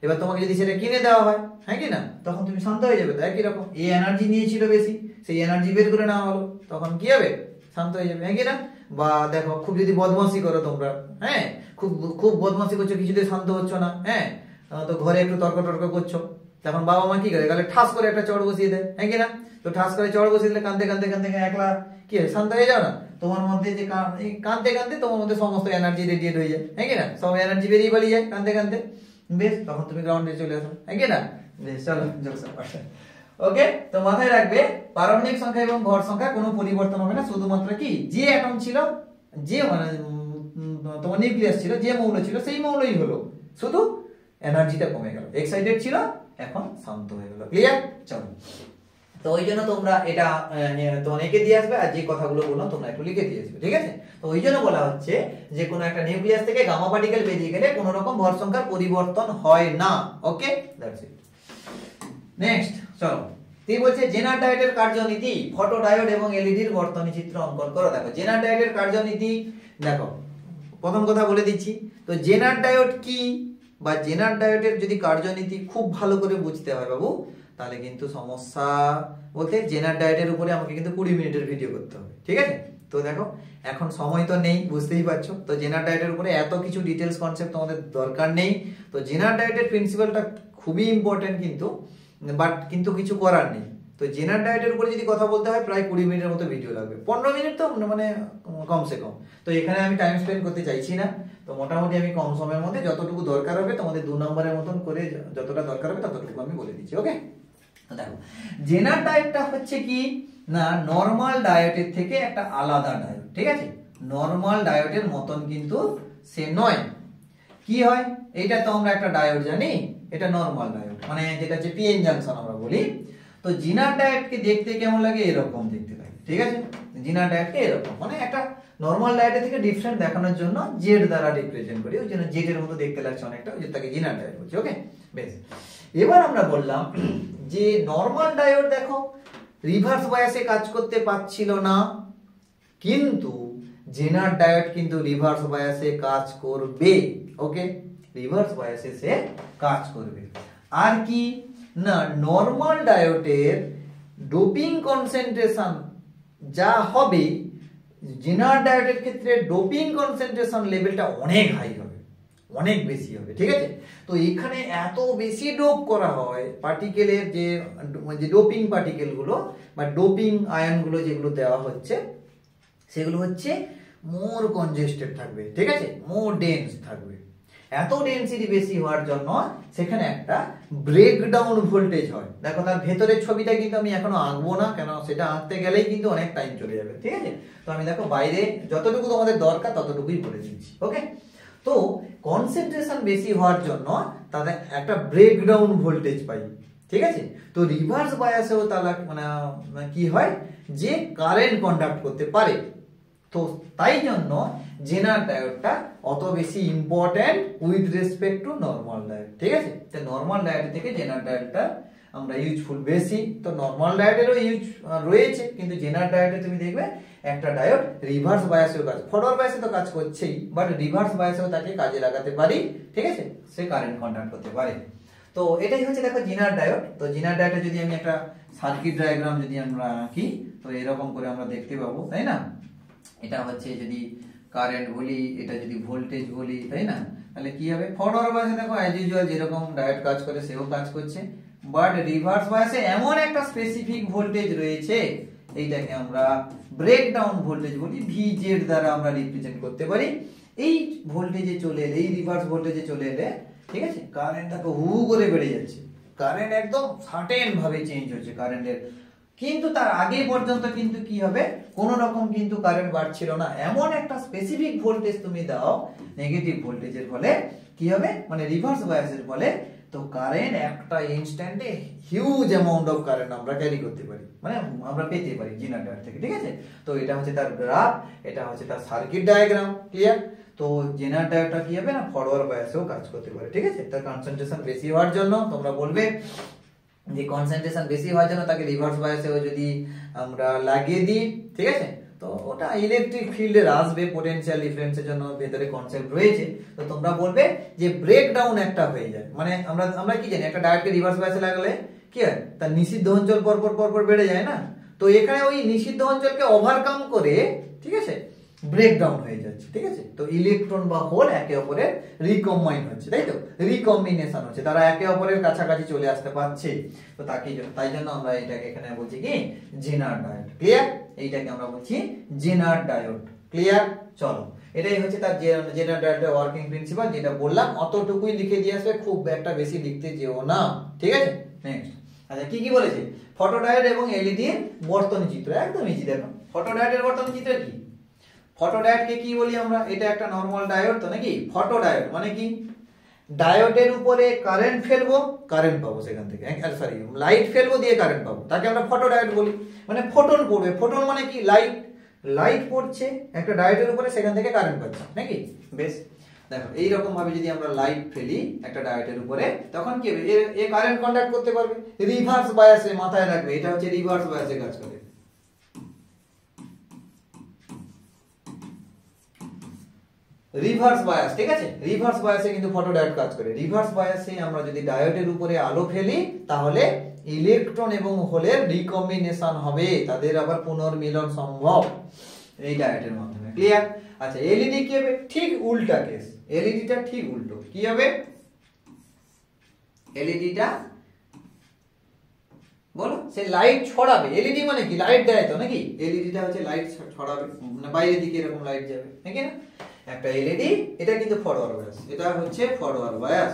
এবার তোমাকে যদি সেটা কিনে দেওয়া হয়, হ্যাঁ কি না, তখন তুমি শান্ত হয়ে যাবে। তো একই রকম এই এনার্জি নিয়েছিল বেশি, সেই এনার্জি বের করে নেওয়া হলো, তখন কি হবে, শান্ত হয়ে যাবে, হ্যাঁ কি না। বা দেখো খুব যদি বদমাশি করো তোমরা, হ্যাঁ খুব খুব বদমাশি করছো, কিছুতে শান্ত হচ্ছ না, হ্যাঁ তো ঘরে একটু তর্ক টর্ক করছো, তখন বাবা মা কি করে গেলে ঠাস করে একটা চড় বসিয়ে দেয়, হ্যাঁ কি না। তো ঠাস করে চড় বসিয়ে দিলে কাঁদতে কাঁদতে কাঁদতে একলা কি হয়, শান্ত হয়ে যাও না, তোমার মধ্যে যে কাঁদতে কাঁদতে তোমার মধ্যে সমস্ত এনার্জি রেডিয়েট হয়ে যায়, হ্যাঁ কি না, সব এনার্জি বেরিয়ে পালিয়ে যায় কাঁদতে কাঁদতে, বেশ তখন তুমি গ্রাউন্ডে চলে আসো, হ্যাঁ কি না। বেশ চলো ওকে। তো মাথায় রাখবে পারমাণবিক সংখ্যা এবং ভর সংখ্যা কোনো পরিবর্তন হবে না, শুধুমাত্র কি যে অ্যাটম ছিল, যে মানে তোমার নিউক্লিয়াস ছিল, যে মৌল ছিল সেই মৌলই হলো, শুধু এনার্জিটা কমে গেল, এক্সাইটেড ছিল এখন শান্ত হয়ে গেল, ক্লিয়ার। চলো, তো ওই জন্য তোমরা এটা তোমার এঁকে দিয়ে আসবে, আর যে কথাগুলো বললাম তোমরা একটু লিখে দিয়ে আসবে, ঠিক আছে। তো ওই জন্য বলা হচ্ছে যে কোনো একটা নিউক্লিয়াস থেকে গামা পার্টিকেল বেরিয়ে গেলে কোনো রকম ভর সংখ্যার পরিবর্তন হয় না, ওকে দ্যাটস ইট। নেক্সট চলো, তুই বলছে জেনার ডায়েটের কার্যনীতি, ফটো ডায়োড এবং এলইডির বর্তনী চিত্র অঙ্কন করো। দেখো জেনার ডায়েটের কার্যনীতি, দেখো প্রথম কথা বলে দিচ্ছি, তো জেনার ডায়োড কি বা জেনার ডায়োডের যদি কার্যনীতি খুব ভালো করে বুঝতে হয় বাবু, তাহলে কিন্তু সমস্যা বলতে জেনার ডায়েটের উপরে আমাকে কিন্তু 20 মিনিটের ভিডিও করতে হবে, ঠিক আছে। তো দেখো এখন সময় তো নেই, বুঝতেই পারছো, তো জেনার ডায়েটের উপরে এত কিছু ডিটেলস কনসেপ্ট আমাদের দরকার নেই। তো জেনার ডায়েটের প্রিন্সিপালটা খুবই ইম্পর্টেন্ট কিন্তু, বাট কিন্তু কিছু করার নেই। তো জেনার ডায়েটের উপরে যদি কথা বলতে হয় প্রায় 20 মিনিটের মতো ভিডিও লাগবে, 15 মিনিট তো মানে কমসে কম। তো এখানে আমি টাইম স্পেন্ড করতে চাইছি না, তো মোটামুটি আমি কম সময়ের মধ্যে যতটুকু দরকার হবে তোমাদের 2 নম্বরের মতন করে যতটা দরকার হবে ততটুকু আমি বলে দিচ্ছি, ওকে। দেখো জেনার ডায়োডটা হচ্ছে কি না নরমাল ডায়োডের থেকে একটা আলাদা ডায়োড, ঠিক আছে। নরমাল ডায়োডের মতন কিন্তু সে নয়। কি হয়, এইটা তো আমরা একটা ডায়োড জানি, এটা নরমাল ডায়োড মানে যেটা হচ্ছে পিএন জাংশন আমরা বলি। তো জেনার ডায়োডকে দেখতে কেমন লাগে, এরকম দেখতে লাগে, ঠিক আছে। জেনার ডায়োডকে এরকম মানে একটা নরমাল ডায়োডের থেকে ডিফারেন্ট দেখানোর জন্য জেড দ্বারা রিপ্রেজেন্ট করি, ওই জন্য জেড এর মতো দেখতে লাগছে অনেকটা, ওই জন্য তাকে জেনার ডায়োড বলছি, ওকে বেশ। এবার আমরা বললাম যে নরমাল ডায়োড দেখো রিভার্স বায়াসে কাজ করতে পারছিল না, কিন্তু জেনার ডায়োড কিন্তু রিভার্স বায়াসে কাজ করবে, ওকে রিভার্স বায়াসে সে কাজ করবে। আর কি না নরমাল ডায়োডের ডোপিং কনসেন্ট্রেশন যা হবে, জেনার ডায়োডের ক্ষেত্রে ডোপিং কনসেন্ট্রেশন লেভেলটা অনেক হাই হবে, অনেক বেশি হবে, ঠিক আছে। তো এখানে এত বেশি ডোপ করা হয় পার্টিকেলের, যে ডোপিং পার্টিকেল গুলো বা ডোপিং আয়ন গুলো যেগুলো দেওয়া হচ্ছে সেগুলো হচ্ছে মোর কনজেস্টেড থাকবে, ঠিক আছে, মোর ডেন্স থাকবে। এত ডেন্সিটি বেশি হওয়ার জন্য সেখানে একটা ব্রেকডাউন ভোল্টেজ হয়। দেখো তার ভেতরের ছবিটা কিন্তু আমি এখনো আঁকবো না, কেন সেটা আঁকতে গেলেই কিন্তু অনেক টাইম চলে যাবে, ঠিক আছে। তো আমি দেখো বাইরে যতটুকু তোমাদের দরকার ততটুকুই বলে দিচ্ছি, ওকে। তো কনসেন্ট্রেশন বেশি হওয়ার জন্য তাদের একটা ব্রেকডাউন ভোল্টেজ পাই, ঠিক আছে। তো রিভার্স বায়াসেও তাহলে মানে কি হয়, যে কারেন্ট কন্ডাক্ট করতে পারে। তো তাই জন্য জেনার ডায়োডটা অত বেশি important with respect to normal diode, ঠিক আছে। তো নরমাল ডায়োড থেকে জেনার ডায়োডটা আমরা ইউজফুল বেশি। তো নরমাল ডায়োডেরও ইউজ রয়েছে, কিন্তু জেনার ডায়োডে তুমি দেখবে একটা ডায়োড রিভার্স বায়াসেও কাজ, ফরওয়ার্ড বায়াসে তো কাজ করছেই, বাট রিভার্স বায়াসেও তাকে কাজে লাগাতে পারি, ঠিক আছে, সে কারেন্ট কন্ডাক্ট করতে পারে। তো এটাই হচ্ছে দেখো জেনার ডায়োড। তো জেনার ডায়োডে যদি আমি একটা সার্কিট ডায়াগ্রাম যদি আমরা আঁকি, তো এরকম করে আমরা দেখতে পাবো, তাই না। এটা হচ্ছে যদি কারেন্ট বলি, এটা যদি ভোল্টেজ বলি, তাই না, তাহলে কি হবে, ফরওয়ার্ড বায়াসে দেখো অ্যাজ ইউজুয়াল যেরকম ডায়োড কাজ করে সেও কাজ করছে, বাট রিভার্স বায়াসে এমন একটা স্পেসিফিক ভোল্টেজ রয়েছে, এইটাকে আমরা ব্রেকডাউন ভোল্টেজ বলি, ভিজেড দ্বারা আমরা রিপ্রেজেন্ট করতে পারি। এই ভোল্টেজে চলে এলে, এই রিভার্স ভোল্টেজে চলে এলে, ঠিক আছে, কারেন্টটাকে হু করে বেড়ে যাচ্ছে, কারেন্ট একদম সার্টেন ভাবে চেঞ্জ হচ্ছে কারেন্টের। কিন্তু তার আগে পর্যন্ত কিন্তু কি হবে, কোন রকম কিন্তু কারেন্ট বাড়ছিল না। এমন একটা স্পেসিফিক ভোল্টেজ তুমি দাও নেগেটিভ ভোল্টেজের ফলে, কি হবে, মানে রিভার্স বায়াসের ফলে, তো কারেন্ট একটা ইনস্ট্যান্টে হিউজ অ্যামাউন্ট অফ কারেন্ট আমরা ক্যারি করতে পারি, মানে আমরা পেতে পারি জেনার ডায়োড থেকে, ঠিক আছে। তো এটা হচ্ছে তার গ্রাফ, এটা হচ্ছে তার সার্কিট ডায়াগ্রাম, ক্লিয়ার। তো জেনার ডায়োডটা কি হবে না, ফরওয়ার্ড বায়াসেও কাজ করতে পারে, ঠিক আছে। তার কনসেন্ট্রেশন বেশি হওয়ার জন্য তোমরা বলবে যে কনসেন্ট্রেশন বেশি হওয়ার জন্য তাকে রিভার্স বায়াসেও যদি আমরা লাগিয়ে দিই, ঠিক আছে, তো ওটা ইলেকট্রিক ফিল্ডে আসবে, পোটেনশিয়াল ডিফারেন্সের জন্য ভেতরে কনসেপ্ট রয়েছে। তো তোমরা বলবে যে ব্রেকডাউন একটা হয়ে যায়, মানে আমরা কি জানি, একটা ডায়োডকে রিভার্স বায়াসে লাগালে কি হয়, তার নিষিদ্ধ অঞ্চল পরপর বেড়ে যায় না। তো এখানে ওই নিষিদ্ধ অঞ্চলকে ওভারকাম করে, ঠিক আছে, ব্রেকডাউন হয়ে যাচ্ছে, ঠিক আছে। তো ইলেকট্রন বা হোল একে অপরের রিকম্বাইন হচ্ছে, তাই তো, রিকম্বিনেশন হচ্ছে, তারা একে অপরের কাছাকাছি চলে আসতে পারছে। তো তাই জন্য আমরা এটাকে এখানে বলছি কি, জেনার ডায়োড, ক্লিয়ার। এইটাকে আমরা বলছি জেনার ডায়োড, ক্লিয়ার। চলো, এটাই হচ্ছে তার জেনার ডায়োডের ওয়ার্কিং প্রিন্সিপাল, যেটা বললাম অতটুকুই লিখে দিয়ে আসবে, খুব একটা বেশি লিখতে যেও না, ঠিক আছে। নেক্সট, আচ্ছা কি বলেছে, ফটোডায়োড এবং এলইডি এর বর্তনী চিত্র, একদম ইজি। দেখো ফটোডায়োডের বর্তনী চিত্র কি, ফটোডায়োডকে কি বলি আমরা, এটা একটা নরমাল ডায়োড তো নাকি। ফটোডায়োড মানে কি, ডায়োডের উপরে কারেন্ট ফেলবো, কারেন্ট পাবো সেখান থেকে, সরি লাইট ফেলবো দিয়ে কারেন্ট পাবো, তাকে আমরা ফটোডায়োড বলি। মানে ফোটন পড়বে, ফোটন মানে কি, লাইট পড়ছে একটা ডায়োডের উপরে, সেখান থেকে কারেন্ট পাচ্ছে নাকি। বেশ, দেখো এইরকম ভাবে যদি আমরা লাইট ফেলি একটা ডায়োডের উপরে, তখন কি হবে, এ কারেন্ট কন্ডাক্ট করতে পারবে রিভার্স বায়াসে, মাথায় রাখবে এটা হচ্ছে রিভার্স বায়াসে কাজ করে। রিভার্স বায়াস, ঠিক আছে, রিভার্স বায়াসে কিন্তু ফটোডায়োড কাজ করে। রিভার্স বায়াসে আমরা যদি ডায়োডের উপরে আলো ফেলি, তাহলে ইলেকট্রন এবং হোলের রিকম্বিনেশন হবে, তাদের আবার পুনর্মিলন সম্ভব এই ডায়োডের মাধ্যমে, ক্লিয়ার। আচ্ছা এলইডি কি হবে, ঠিক উল্টা কেস, এলইডিটা ঠিক উল্টো, কি হবে, এলইডিটা বলো, সে লাইট ছড়াবে। এলইডি মানে কি, লাইট দেয় তো নাকি, এলইডিটা হচ্ছে লাইট ছড়াবে, মানে বাইরের দিকে এরকম লাইট যাবে নাকি না। একটা এলইডি, এটা কিন্তু ফরওয়ার্ড বায়াস, এটা হচ্ছে ফরওয়ার্ড বায়াস,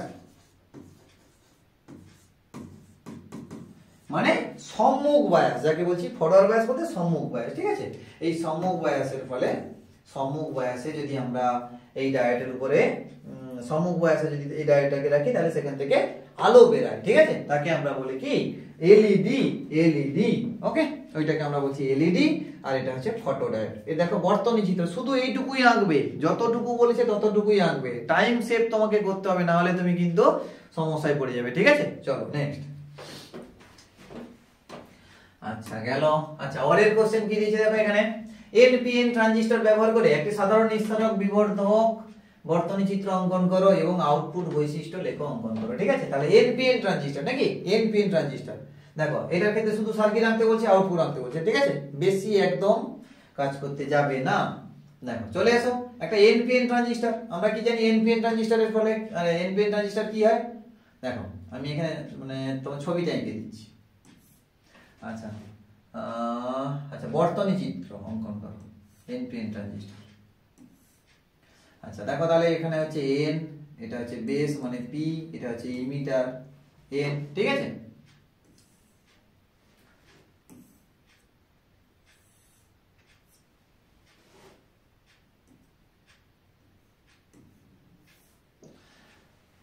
মানে সম্মুখ বায়াস যাকে বলছি। ফরওয়ার্ড বায়াস বলতে সম্মুখ বায়াস, ঠিক আছে। এই সম্মুখ বায়াসের ফলে, সম্মুখ বায়াসে যদি আমরা এই ডায়োডের উপরে সম্মুখ বায়াসে যদি এই ডায়োডটাকে রাখি, তাহলে সেখান থেকে আলো বেরায়, ঠিক আছে, তাকে আমরা বলি কি, এলইডি, ওকে। ওইটাকে আমরা বলছি এলইডি, আর এটা হচ্ছে ফটোডায়োড। এই দেখো বর্তনী চিত্র, শুধু এইটুকুই আঁকবে, যতটুকু বলেছে ততটুকুই আঁকবে, টাইম সেভ তোমাকে করতে হবে, না হলে তুমি কিন্তু সমস্যায় পড়ে যাবে, ঠিক আছে। চলো নেক্সট, আচ্ছা গেল। আচ্ছা পরের কোশ্চেন কি দিয়েছে দেখো এখানে, এনপিএন ট্রানজিস্টর ব্যবহার করে একটি সাধারণ নিঃসরক বিবর্ধক বর্তনী চিত্র অঙ্কন করো এবং আউটপুট বৈশিষ্ট্য লেখো অঙ্কন করো, ঠিক আছে। তাহলে এনপিএন ট্রানজিস্টর নাকি, এনপিএন ট্রানজিস্টর, দেখো এটার ক্ষেত্রে শুধু সার্কিট আনতে বলছে, আউটপুট আনতে বলছে, ঠিক আছে, বেশি একদম কাজ করতে যাবে না। দেখো চলে এসো, একটা এনপিএন ট্রানজিস্টর, আমরা কি জানি এনপিএন ট্রানজিস্টরের ফলে এনপিএন ট্রানজিস্টর কি হয় দেখো, আমি এখানে মানে তোমার ছবিটা এঁকে দিচ্ছি। আচ্ছা আচ্ছা বর্তনী চিত্র অঙ্কন করো এনপিএন ট্রানজিস্টর। আচ্ছা দেখো তাহলে এখানে হচ্ছে এন, এটা হচ্ছে বেস মানে পি, এটা হচ্ছে ইমিটার এন, ঠিক আছে।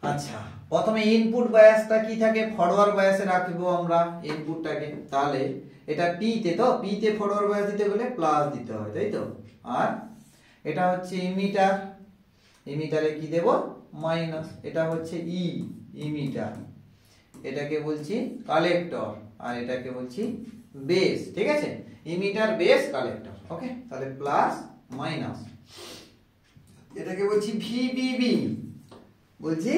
আচ্ছা প্রথমে ইনপুট বায়াসটা কি থাকে, ফরওয়ার্ড বায়াসে রাখবো আমরা ইনপুটটাকে। তাহলে এটা পি তে, তো পি তে ফরওয়ার্ড বায়াস দিতে গেলে প্লাস দিতে হয়, তাই তো। আর এটা হচ্ছে ইমিটার, ইমিটারে কি দেব মাইনাস। এটা হচ্ছে ই ইমিটার, এটাকে বলছি কালেক্টর, আর এটাকে বলছি বেস, ঠিক আছে। ইমিটার বেস কালেক্টর, ওকে। তাহলে প্লাস মাইনাস, এটাকে বলছি ভিবিবি, বলছি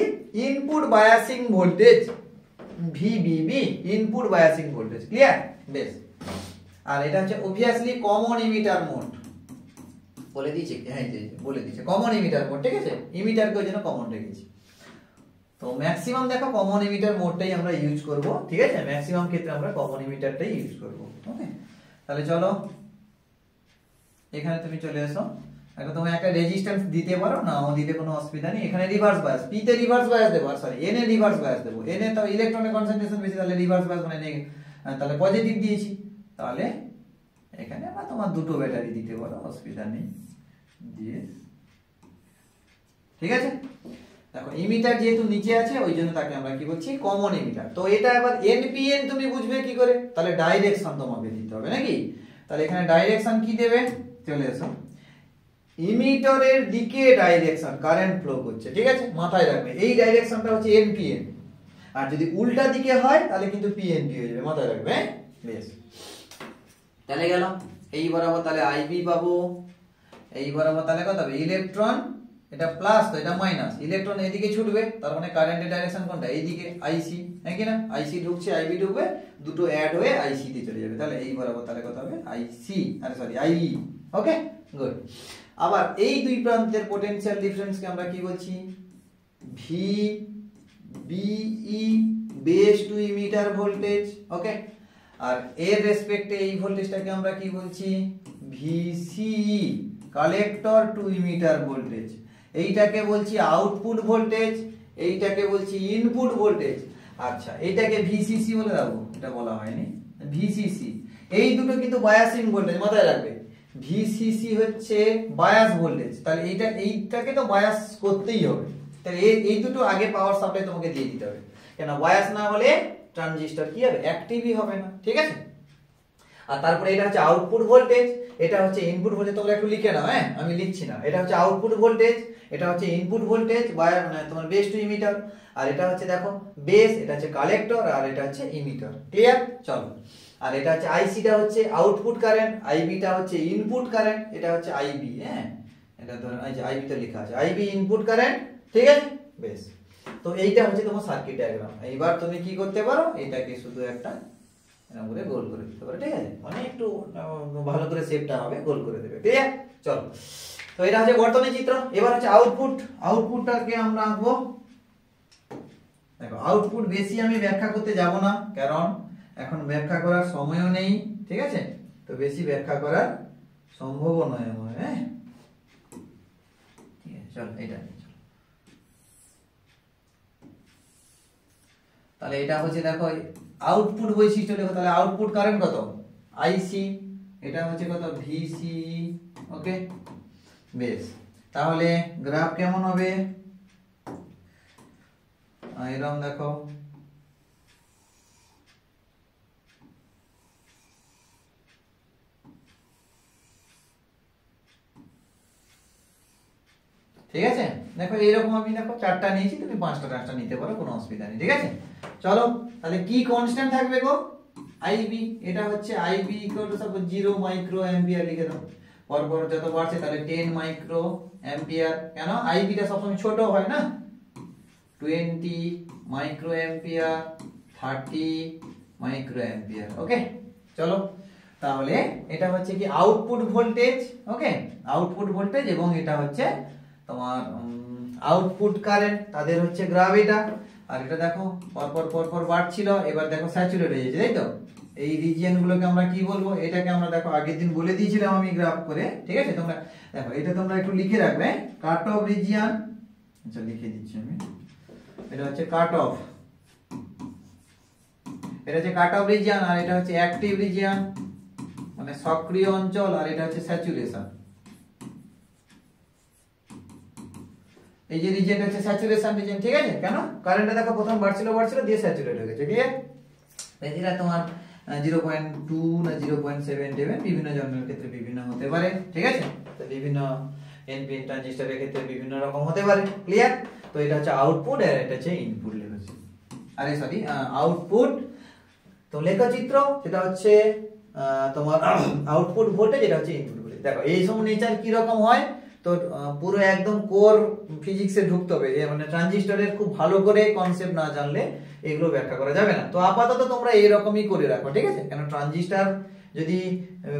input biasing voltage, ভিবিবি input biasing voltage, clear, বেশ। আর এটা হচ্ছে অবভিয়াসলি কমন ইমিটার মোড, বলে দিয়েছে, হ্যাঁ বলে দিয়েছে কমন ইমিটার মোড, ঠিক আছে। ইমিটারকে ওই জন্য কমন রেখেছি। তো ম্যাক্সিমাম দেখো কমন ইমিটার মোডটাই আমরা ইউজ করব, ঠিক আছে। ম্যাক্সিমাম ক্ষেত্রে আমরা কমন ইমিটারটাই ইউজ করব, ওকে। তাহলে চলো এখানে তুমি চলে এসো। এখন তুমি একটা রেজিস্ট্যান্স দিতে পারো, নাও দিতে কোনো অসুবিধা নেই। এখানে রিভার্স বায়াস, পি তে রিভার্স বায়াস দেবো, সরি এন এ রিভার্স বায়াস দেবো। এন এ তো ইলেকট্রনের কনসেন্ট্রেশন বেশি, তাহলে রিভার্স বায়াস মানে তাহলে পজিটিভ দিয়েছি। তাহলে এখানে আবার তোমার দুটো ব্যাটারি দিতে পারো, অসুবিধা নেই দিয়ে, ঠিক আছে। দেখো ইমিটার যেহেতু নিচে আছে ওই জন্য তাকে আমরা কি বলছি কমন ইমিটার। তো এটা এবার এনপিএন তুমি বুঝবে কি করে, তাহলে ডাইরেকশন তোমাকে দিতে হবে নাকি। তাহলে এখানে ডাইরেকশন কি দেবে, চলে এসো। ইমিটারের দিকে ডাইরেকশন কারেন্ট ফ্লো করছে, ঠিক আছে, মাথায় রাখবে এই ডাইরেকশনটা হচ্ছে এনপিএন। আর যদি উল্টা দিকে হয় তাহলে কিন্তু পিএনপি হয়ে যাবে, মাথায় রাখবে, হ্যাঁ বেশ। তাহলে গেল এই বরাবর, তাহলে আইবি পাবো, এই বরাবর তাহলে কত হবে ইলেকট্রন, এটা প্লাস তো এটা মাইনাস, ইলেকট্রন এদিকে ছুটবে, তার মানে কারেন্টের ডাইরেকশন কোনটা, এইদিকে আইসি, হ্যাঁ কি না। আইসি ঢুকছে, আইবি ঢুকবে, দুটো অ্যাড হয়ে আইসি তে চলে যাবে। তাহলে এই বরাবর তাহলে কত হবে আইসি, আরে সরি আইই, ওকে গুড। আবার এই দুই প্রান্তের পোটেনশিয়াল ডিফারেন্সকে আমরা কি বলছি V BE, base to emitter voltage, okay. আর এর রেসপেক্টে এই ভোল্টেজটাকে আমরা কি বলছি VCE, collector to emitter voltage. এইটাকে বলছি আউটপুট ভোল্টেজ, এইটাকে বলছি ইনপুট ভোল্টেজ। আচ্ছা এইটাকে ভিসিসি বলে রাখবো, এটা বলা হয়নি, ভিসিসি। এই দুটো কিন্তু বায়াসিং ভোল্টেজ, মাথায় রাখবে। ভিসিসি হচ্ছে বায়াস ভোল্টেজ, তাহলে এইটাকে তো বায়াস করতেই হবে। তাহলে এই দুটো আগে পাওয়ার সাপ্লাই তোমাকে দিয়ে দিতে হবে, কেন বায়াস না হলে ট্রানজিস্টর কি হবে অ্যাক্টিভই হবে না, ঠিক আছে। আর তারপরে এটা হচ্ছে আউটপুট ভোল্টেজ, এটা হচ্ছে ইনপুট ভোল্টেজ। তোমরা একটু লিখে নাও, হ্যাঁ আমি লিখছি না। এটা হচ্ছে আউটপুট ভোল্টেজ, এটা হচ্ছে ইনপুট ভোল্টেজ মানে তোমার বেস টু ইমিটার। আর এটা হচ্ছে দেখো বেস, এটা হচ্ছে কালেক্টর, আর এটা হচ্ছে ইমিটার, ক্লিয়ার। চলো আর এটা হচ্ছে আইসিটা হচ্ছে আউটপুট কারেন্ট, আইবিটা হচ্ছে ইনপুট কারেন্ট, এটা হচ্ছে আইবি, হ্যাঁ এটা ধরুন এই যে আইবি তো লেখা আছে, আইবি ইনপুট কারেন্ট, ঠিক আছে বেশ। তো এইটা হচ্ছে তোমার সার্কিট ডায়াগ্রাম। এইবার তুমি কি করতে পারো, এটাকে শুধু একটা এরকম করে গোল করে দিতে পারো, ঠিক আছে, মানে একটু ভালো করে শেপটা হবে, গোল করে দেবে, ঠিক আছে। চলো তো এটা হচ্ছে বর্তনী চিত্র। এবার হচ্ছে আউটপুট, আউটপুটটাকে আমরা আঁকবো। দেখো আউটপুট বেশি আমি ব্যাখ্যা করতে যাব না, কারণ এখন ব্যাখ্যা করার সময়ও নেই, ঠিক আছে। তো বেশি ব্যাখ্যা করার সম্ভব নয় আমার, হ্যাঁ ঠিক আছে। চলো এটা তাহলে এটা হচ্ছে দেখো আউটপুট বৈশিষ্ট্য দেখো, তাহলে আউটপুট কারেন্ট কত আইসি, এটা হচ্ছে কত ভিসি, ওকে বেশ। তাহলে গ্রাফ কেমন হবে এরকম দেখো, ঠিক আছে। দেখো এইরকম আমি দেখো চারটা নিয়েছি, তুমি পাঁচটা টাচটা নিতে পারো, কোনো অসুবিধা নেই, ঠিক আছে। চলো তাহলে কি কনস্ট্যান্ট থাকবে গো আইবি, এটা হচ্ছে IB equal to suppose 0 micro ampere লিখে দাও। পরপর যত বাড়ছে তাহলে 10 মাইক্রো অ্যাম্পিয়ার, কেন আইবিটা সবসময় ছোট হয় না, 20 মাইক্রো অ্যাম্পিয়ার, 30 মাইক্রো অ্যাম্পিয়ার, ওকে। চলো তাহলে এটা হচ্ছে কি আউটপুট ভোল্টেজ, ওকে, আউটপুট ভোল্টেজ, এবং এটা হচ্ছে তোমার আউটপুট কারেন্ট, তাদের হচ্ছে গ্রাফ এটা। আর এটা দেখো পরপর পরপর বাড়ছিল, এবার দেখো স্যাচুরেট হয়ে যাচ্ছে, তাই তো। এই রিজিয়ন গুলোকে আমরা কি বলবো, এটাকে আমরা দেখো আগের দিন বলে দিয়েছিলাম আমি গ্রাফ করে, ঠিক আছে। তোমরা দেখো এটা তোমরা একটু লিখে রাখবে, কাট অফ রিজিয়ন, আচ্ছা লিখে দিচ্ছি আমি, এটা হচ্ছে কাট অফ, এটা হচ্ছে কাট অফ রিজিয়ন, আর এটা হচ্ছে অ্যাক্টিভ রিজিয়ন মানে সক্রিয় অঞ্চল, আর এটা হচ্ছে স্যাচুরেশন। এই যে রিজিয়নটা হচ্ছে স্যাচুরেশন রিজিয়ন, ঠিক আছে। কেন, কারেন্টটা দেখো প্রথম বাড়ছিল দিয়ে স্যাচুরেট হয়ে গেছে, ক্লিয়ার। এটা তোমার 0.2 না 0.7 দেবেন, বিভিন্ন জনের ক্ষেত্রে বিভিন্ন হতে পারে, ঠিক আছে। তো বিভিন্ন এনপিএন ট্রানজিস্টরের ক্ষেত্রে বিভিন্ন রকম হতে পারে, ক্লিয়ার। তো এটা হচ্ছে আউটপুট আর এটা হচ্ছে ইনপুট লেখছি, আরে সরি আউটপুট। তো লেখচিত্র যেটা হচ্ছে তোমার আউটপুট ভোল্টেজ, এটা হচ্ছে ইনপুট ভোল্টেজ। দেখো এই সব নেচার কি রকম হয়, তো পুরো একদম কোর ফিজিক্সে ঢুকতে হবে, মানে ট্রানজিস্টরের খুব ভালো করে কনসেপ্ট না জানলে এগুলো ব্যাখ্যা করা যাবে না। তো আপাতত তোমরা এইরকমই করে রাখো, ঠিক আছে। কেন ট্রানজিস্টর যদি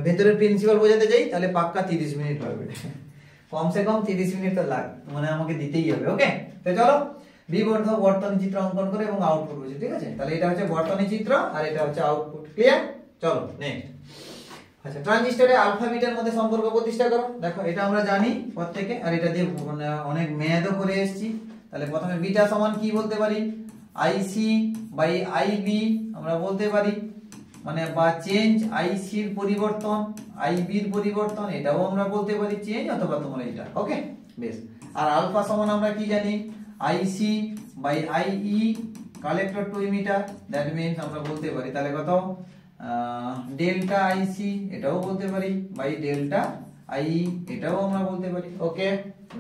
ভেতরের প্রিন্সিপাল বোঝাতে যাই তাহলে পাক্কা 30 মিনিট লাগবে, কমসে কম 30 মিনিট তো মানে আমাকে দিতেই হবে, ওকে। তো চলো বর্তনী চিত্র অঙ্কন করে এবং আউটপুট বুঝি, ঠিক আছে। তাহলে এটা হচ্ছে বর্তনী চিত্র আর এটা হচ্ছে আউটপুট, ক্লিয়ার। চলো নেক্সট। আচ্ছা, ট্রানজিস্টরে আলফা বিটার মধ্যে সম্পর্ক প্রতিষ্ঠা করো। দেখো এটা আমরা জানি প্রত্যেকে, আর এটা দিয়ে অনেক ম্যাথও করে এসেছি। তাহলে প্রথমে বিটা সমান কি বলতে পারি, আইসি বাই আইবি আমরা বলতে পারি, মানে বা চেঞ্জ আইসির পরিবর্তন, আইবির পরিবর্তন, এটাও আমরা বলতে পারি চেঞ্জ, অথবা তোমরা এটা, ওকে বেশ। আর আলফা সমান আমরা কি জানি, IC by IE collector to emitter, that means আমরা বলতে পারি তাহলে কত, ডেল্টা আইসি এটাও বলতে পারি, বাই ডেল্টা আই এটাও আমরা বলতে পারি, ওকে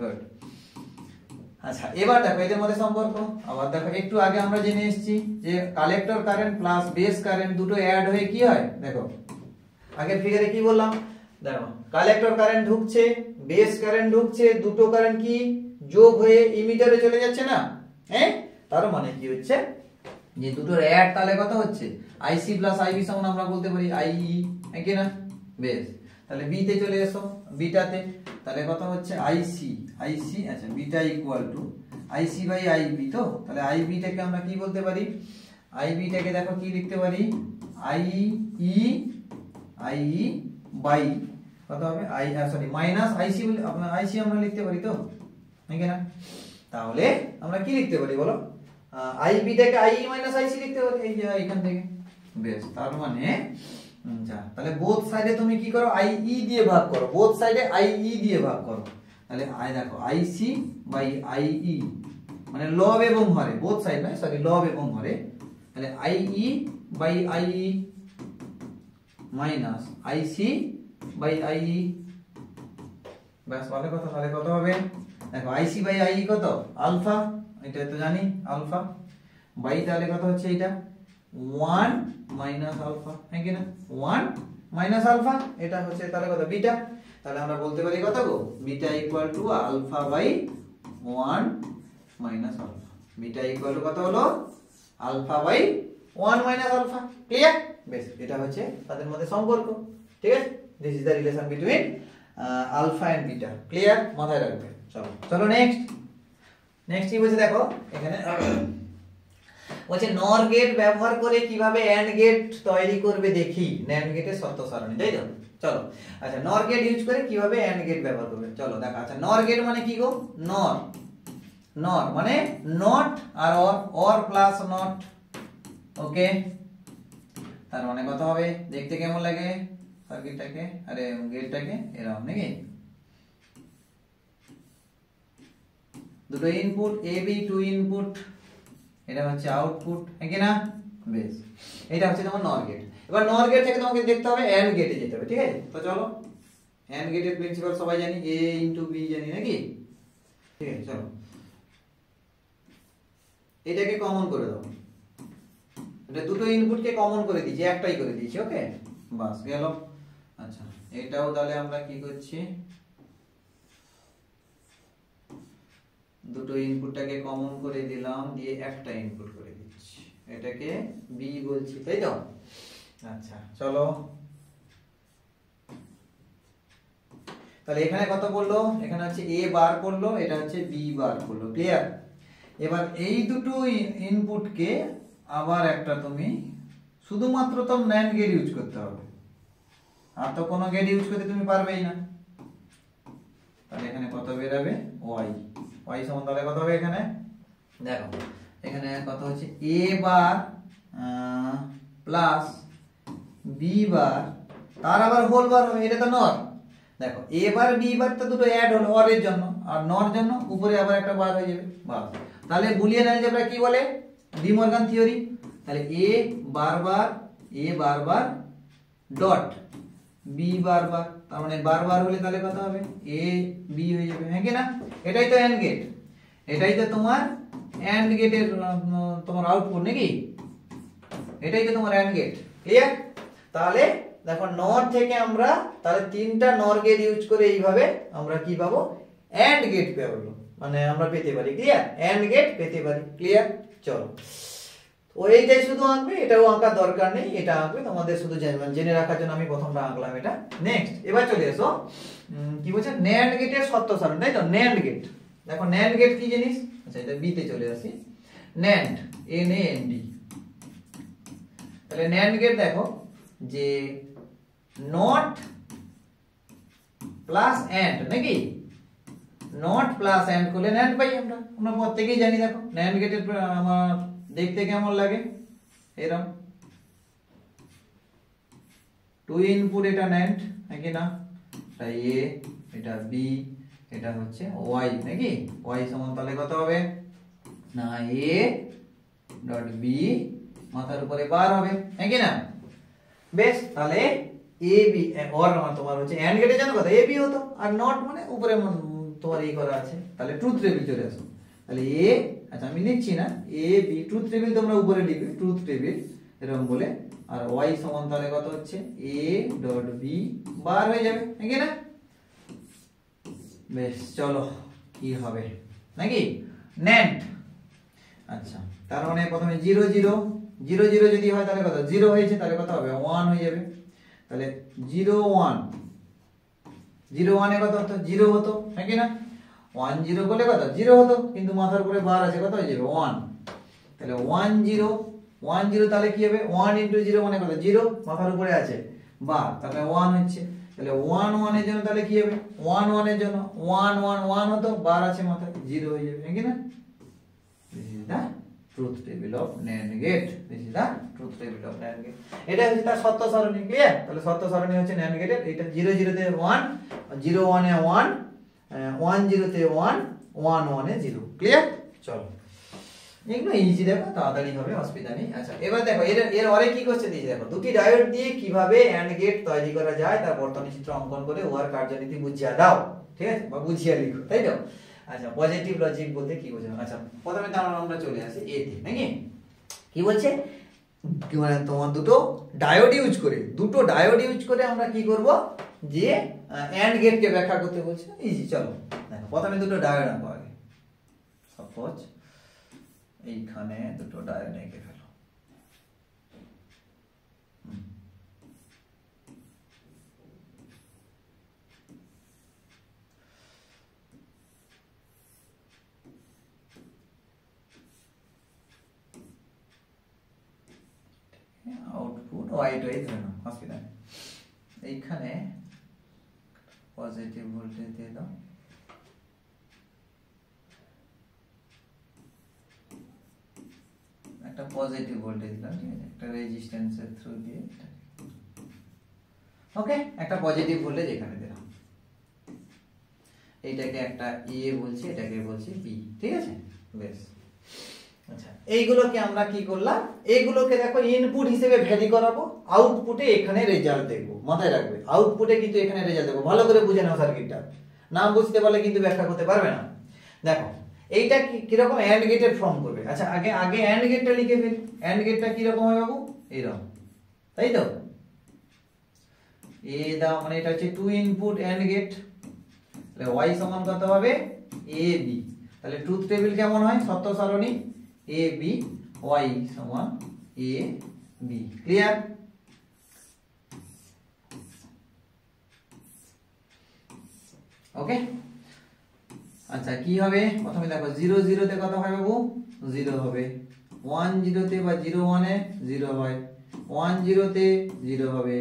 গুড। আচ্ছা, এবার দেখো এদের মধ্যে সম্পর্ক। আবার দেখো একটু আগে আমরা জেনে এসেছি যে collector current plus base current দুটো অ্যাড হয়ে কি হয়, দেখো আগের ফিগারে কি বললাম, দেখো কালেক্টর কারেন্ট ঢুকছে, বেস কারেন্ট ঢুকছে, দুটো কারেন্ট কি যোগ হয়ে ইমিটারে চলে যাচ্ছে না, হ্যাঁ। তার মানে কি হচ্ছে যে দুটোর অ্যাড তাহলে কত হচ্ছে, আইসি প্লাস আইবি সমান আমরা বলতে পারি আইই, কি না, বেশ। তাহলে বি তে চলে এসো, বিটাতে, তাহলে কত হচ্ছে আইসি, আইসি আচ্ছা beta equal to IC by IB. তো তাহলে আইবি টাকে আমরা কি বলতে পারি, আইবি টাকে দেখো কি লিখতে পারি, আইই আইই বাই কত হবে, সরি মাইনাস আইসি, আইসি আমরা লিখতে পারি, তো নাকি না। তাহলে আমরা কি লিখতে পারি বলো, আইবি টাকে আইই মাইনাস আইসি লিখতে পারি, এই যে এখান থেকে, বেশ। তার মানে আচ্ছা, তাহলে বোথ সাইডে তুমি কি করো, আইই দিয়ে ভাগ করো, বোথ সাইডে আইই দিয়ে ভাগ করো। তাহলে দেখো আইসি বাই আইই মানে লব এবং হরে, বোথ সাইড নয় সরি লব এবং হরে, তাহলে IE by IE minus IC by IE, ব্যাস ভালো কথা। তাহলে কত হবে, দেখো আইসি বাই আইই কত, আলফা, এটা তো জানি আলফা, বাই তাহলে কত হচ্ছে এটা 1 মাইনাস আলফা, হ্যাঁ কি না, 1 মাইনাস আলফা, এটা হচ্ছে তাহলে কত বিটা। তাহলে আমরা বলতে পারি কত গো, beta equal to alpha by 1 minus alpha, beta equal to কত হলো, alpha by 1 minus alpha, clear. বেশ, এটা হচ্ছে তাদের মধ্যে সম্পর্ক, ঠিক আছে। This is the relation between alpha and beta, clear, মাথায় রাখবে। চলো চলো নেক্সট। নেক্সট কি বলছে দেখো এখানে, বলছে নর গেট ব্যবহার করে কিভাবে এন্ড গেট তৈরি করবে দেখি, ন্যান্ড গেটের শর্ত সারণী, তাই তো। চলো আচ্ছা, নর গেট ইউজ করে কিভাবে এন্ড গেট ব্যবহার করবে, চলো দেখো। আচ্ছা, নর গেট মানে কি গো, নর, নর মানে নট আর অর প্লাস নট, ওকে। তার মানে কত হবে, দেখতে কেমন লাগে সার্কিটটাকে, আরে গেটটাকে এরকম নাকি, দুটো input A B, two input, এটা হচ্ছে আউটপুট, হ্যাঁ কি না, বেশ। এটা হচ্ছে তোমার নর গেট। এবার নর গেট থেকে তোমাকে দেখতে হবে এন্ড গেটে যেতে হবে, ঠিক আছে। তো চলো, এন্ড গেটের প্রিন্সিপাল সবাই জানি, a ইনটু b জানি নাকি, ঠিক আছে। চলো এটাকে কমন করে দাও, এটা দুটো ইনপুটকে কমন করে দিয়েছি, একটাই করে দিয়েছি, ওকে বাস গেল। আচ্ছা, এটাও তাহলে আমরা কি করছি, দুটো ইনপুটটাকে কমন করে দিলাম, দিয়ে একটা ইনপুট করে দিচ্ছি, এটাকে বি বলছি, তাই তো। আচ্ছা চলো তাহলে এখানে কত করলো, এখানে হচ্ছে এ বার করলো, এটা হচ্ছে বি বার করলো। ক্লিয়ার? এবার এই দুটো ইনপুটকে আবার একটা তুমি শুধুমাত্র তো NAND গেট ইউজ করতে হবে, আর তো কোনো গেট ইউজ করতে তুমি পারবেই না। তাহলে এখানে কত বেরাবে, ওয়াই। ওয়াই সমান তাহলে কত হবে এখানে, দেখো এখানে কত হচ্ছে এ বার প্লাস বি বার, তার আবার হোল বার হবে, এটা তো নর। দেখো এ বার বি বার তো দুটো অ্যাড হলো অর এর জন্য, আর নর জন্য উপরে আবার একটা বার হয়ে যাবে, বাস। তাহলে বুলিয়ান অ্যালজেব্রা কি বলে, ডি মর্গান থিওরি। তাহলে এ বার ডট বি বার, তার মানে বার হলে তাহলে কত হবে, এ বি হয়ে যাবে, হ্যাঁ কি না? এটাই তো অ্যান্ড গেট, এটাই তো তোমার অ্যান্ড গেটের তোমার আউটপুট নাকি, এটাই তো তোমার অ্যান্ড গেট। ক্লিয়ার? তাহলে দেখো নর থেকে আমরা তাহলে তিনটা নর গেট ইউজ করে এইভাবে আমরা কি পাবো, অ্যান্ড গেট পাবো, মানে আমরা পেতে পারি। ক্লিয়ার? অ্যান্ড গেট পেতে পারি। ক্লিয়ার? চলো, ও এইটাই শুধু আঁকবে, এটাও আঁকার দরকার নেই, এটা আঁকবে তোমাদের শুধু জেনে রাখার জন্য আমি প্রথমটা আঁকলাম এটা। নেক্সট, এবার চলে এসো কি বলছে, NAND গেটের সত্য সারণ, তাই তো? NAND গেট, দেখো NAND গেট কি জিনিস, আচ্ছা এটা বি তে চলে আসি। NAND, NAND, তাহলে NAND গেট দেখো যে নট প্লাস এন্ড নাকি, নট প্লাস এন্ড করলে NAND পাই আমরা প্রত্যেকেই জানি। দেখো NAND গেটের আমার দেখতে কেমন লাগে, এরকম টু ইনপুট, এটা NAND নাকি না, এটা এ, এটা বি, এটা হচ্ছে ওয়াই নাকি। ওয়াই সমান তাহলে কত হবে না, এ ডট বি মাথার উপরে বার হবে, হ্যাঁ কি না? বেশ, তাহলে এ বি অর তোমার হচ্ছে এন্ড গেটে জানো কথা, এ বি হতো, আর নট মানে উপরে তোমার এই করা আছে, তাহলে ট্রুথ টেবিল চলে আসো। তাহলে এ, আচ্ছা আমি নিচ্ছি না, এ বি ট্রুথ টেবিল তোমরা উপরে লিখবে, ট্রুথ টেবিল এরকম বলে, আর ওয়াই সমান তাহলে কত হচ্ছে, এ ডট বি বার হয়ে যাবে, নাকি না? বেশ, চলো কি হবে নাকি, NAND। আচ্ছা, তার মানে প্রথমে 0 0 0 0 যদি হয় তাহলে কত, 0 হয়েছে তাহলে কত হবে, 1 হয়ে যাবে। তাহলে 0 1 0 1 এ কত হতো, 0 হতো, নাকি না? 1 0 করলে কত, 0 হতো, কিন্তু মাথার উপরে বার আছে, কত হয়ে যাবে, 1। তাহলে 1 0 1 0 তাহলে কি হবে, 1 ইনটু 0 মানে কত, 0, মাথার উপরে আছে বার, তাহলে 1 হচ্ছে। তাহলে 1 1 এর জন্য তাহলে কি হবে, 1 1 এর জন্য 1 1 1 হতো, বার আছে মাথায়, 0 হয়ে যাবে, নাকি না? This is the truth table of NAND gate. This is the truth table of NAND gate. এটা হচ্ছে তার সত্য সারণী। ক্লিয়ার? তাহলে সত্য সারণী হচ্ছে NAND গেটের, এটা 0 0 তে 1, 0 1 এ 1, 1 0 তে 1, 1 1 এ 0। ক্লিয়ার? চলো, এগুলো ইজি, দেখো তাড়াতাড়ি হবে, অসুবিধা নেই। আচ্ছা, এবার দেখো এর অরে কি করছে দিয়েছে, দেখো দুটি ডায়োড দিয়ে কিভাবে অ্যান্ড গেট তৈরি করা যায় তার বর্তনী চিত্র অঙ্কন করে ওর কার্যনীতি বুঝিয়ে দাও, ঠিক আছে, বা বুঝিয়ে লিখো, তাই তো? আচ্ছা, পজিটিভ লজিক বলতে কি বোঝানো? আচ্ছা, প্রথমে তো আমরা চলে আসি এ তে, নাকি? কি বলছে, কি মানে তোমার দুটো ডায়োড ইউজ করে আমরা কি করব, যে অ্যান্ড গেট কে ব্যাখ্যা করতে বলছে। ইজি, চলো দেখো প্রথমে দুটো ডায়োড আঁকো আগে। সাপোজ এইখানে দুটো ডায়োড এঁকে ফেলো। আউটপুট হোয়াইট ধরে নাও, অসুবিধা নেই। এইখানে পজিটিভ ভোল্টেজ দিয়ে দাও, একটা পজিটিভ ভোল্টেজ দিলাম, ঠিক আছে, একটা রেজিস্ট্যান্সের থ্রু দিয়ে, ওকে, একটা পজিটিভ ভোল্টেজ এখানে দিলাম, এইটাকে একটা এ বলছি, এটাকে বলছি বি, ঠিক আছে? বেশ, আচ্ছা, এইগুলোকে আমরা কি করলাম, এইগুলোকে দেখো ইনপুট হিসেবে ভ্যারি করাবো, আউটপুটে এখানে রেজাল্ট দেখবো, মাথায় রাখবে, আউটপুটে কিন্তু এখানে রেজাল্ট দেখবো। ভালো করে বুঝে নাও সার্কিটটা, না বুঝতে পারলে কিন্তু ব্যাখ্যা করতে পারবে না। দেখো এইটা কিরকম অ্যান্ড গেটের ফর্ম করবে। আচ্ছা, আগে অ্যান্ড গেটটা লিখে ফেলি। অ্যান্ড গেটটা কিরকম হয় বাবু, এইরকম, তাই তো? এ দাও, মানে এটা হচ্ছে টু ইনপুট অ্যান্ড গেট, তাহলে ওয়াই সমান কত হবে, এ বি। তাহলে ট্রুথ টেবিল কেমন হয়, সত্য সারণী এ বি, ওয়াই সমান এ বি। ক্লিয়ার? ওকে। আচ্ছা কি হবে প্রথমে দেখো 0 0 তে কত হয় বাবু 0 হবে, 1 0 তে বা 0 1 এ 0 হয়, 1 0 তে 0 হবে,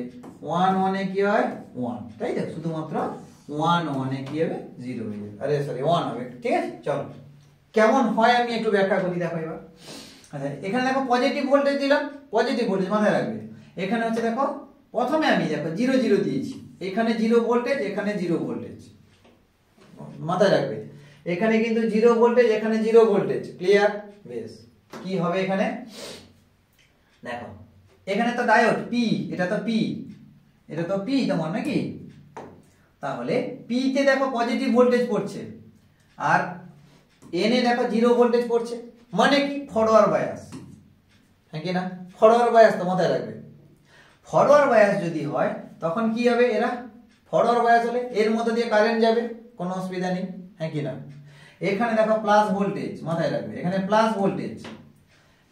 1 1 এ কি হয় 1, তাই তো শুধুমাত্র 1 1 এ কি হবে 0 হয়ে যাবে, আরে সরি 1 হবে, ঠিক আছে। চলো কেমন হয় আমি একটু ব্যাখ্যা করি দেখো এবার। আচ্ছা এখানে দেখো পজিটিভ ভোল্টেজ দিলাম, পজিটিভ ভোল্টেজ মাথায় রাখবে। এখানে হচ্ছে দেখো প্রথমে আমি দেখো 0 0 দিয়েছি, এখানে 0 ভোল্টেজ, এখানে 0 ভোল্টেজ, মাথায় রাখবে। এখানে কিন্তু 0 ভোল্টেজ, এখানে 0 ভোল্টেজ, ক্লিয়ার? বেশ, কি হবে এখানে দেখো, এখানে তো ডায়োড পি, এটা তো পি, এটা তো পি তোমার নাকি, তাহলে পি তে দেখো পজিটিভ ভোল্টেজ পড়ছে, আর এন এ দেখো 0 ভোল্টেজ পড়ছে, মানে কি ফরওয়ার্ড বায়াস, হ্যাঁ কি না? ফরওয়ার্ড বায়াস তো মাথায় রাখবে। ফরওয়ার্ড বায়াস যদি হয় তখন কি হবে, এরা ফরওয়ার্ড বায়াস হলে এর মধ্যে দিয়ে কারেন্ট যাবে, কোনো অসুবিধা নেই, হ্যাঁ কি না? এখানে দেখো প্লাস ভোল্টেজ, মাথায় রাখবে, এখানে প্লাস ভোল্টেজ,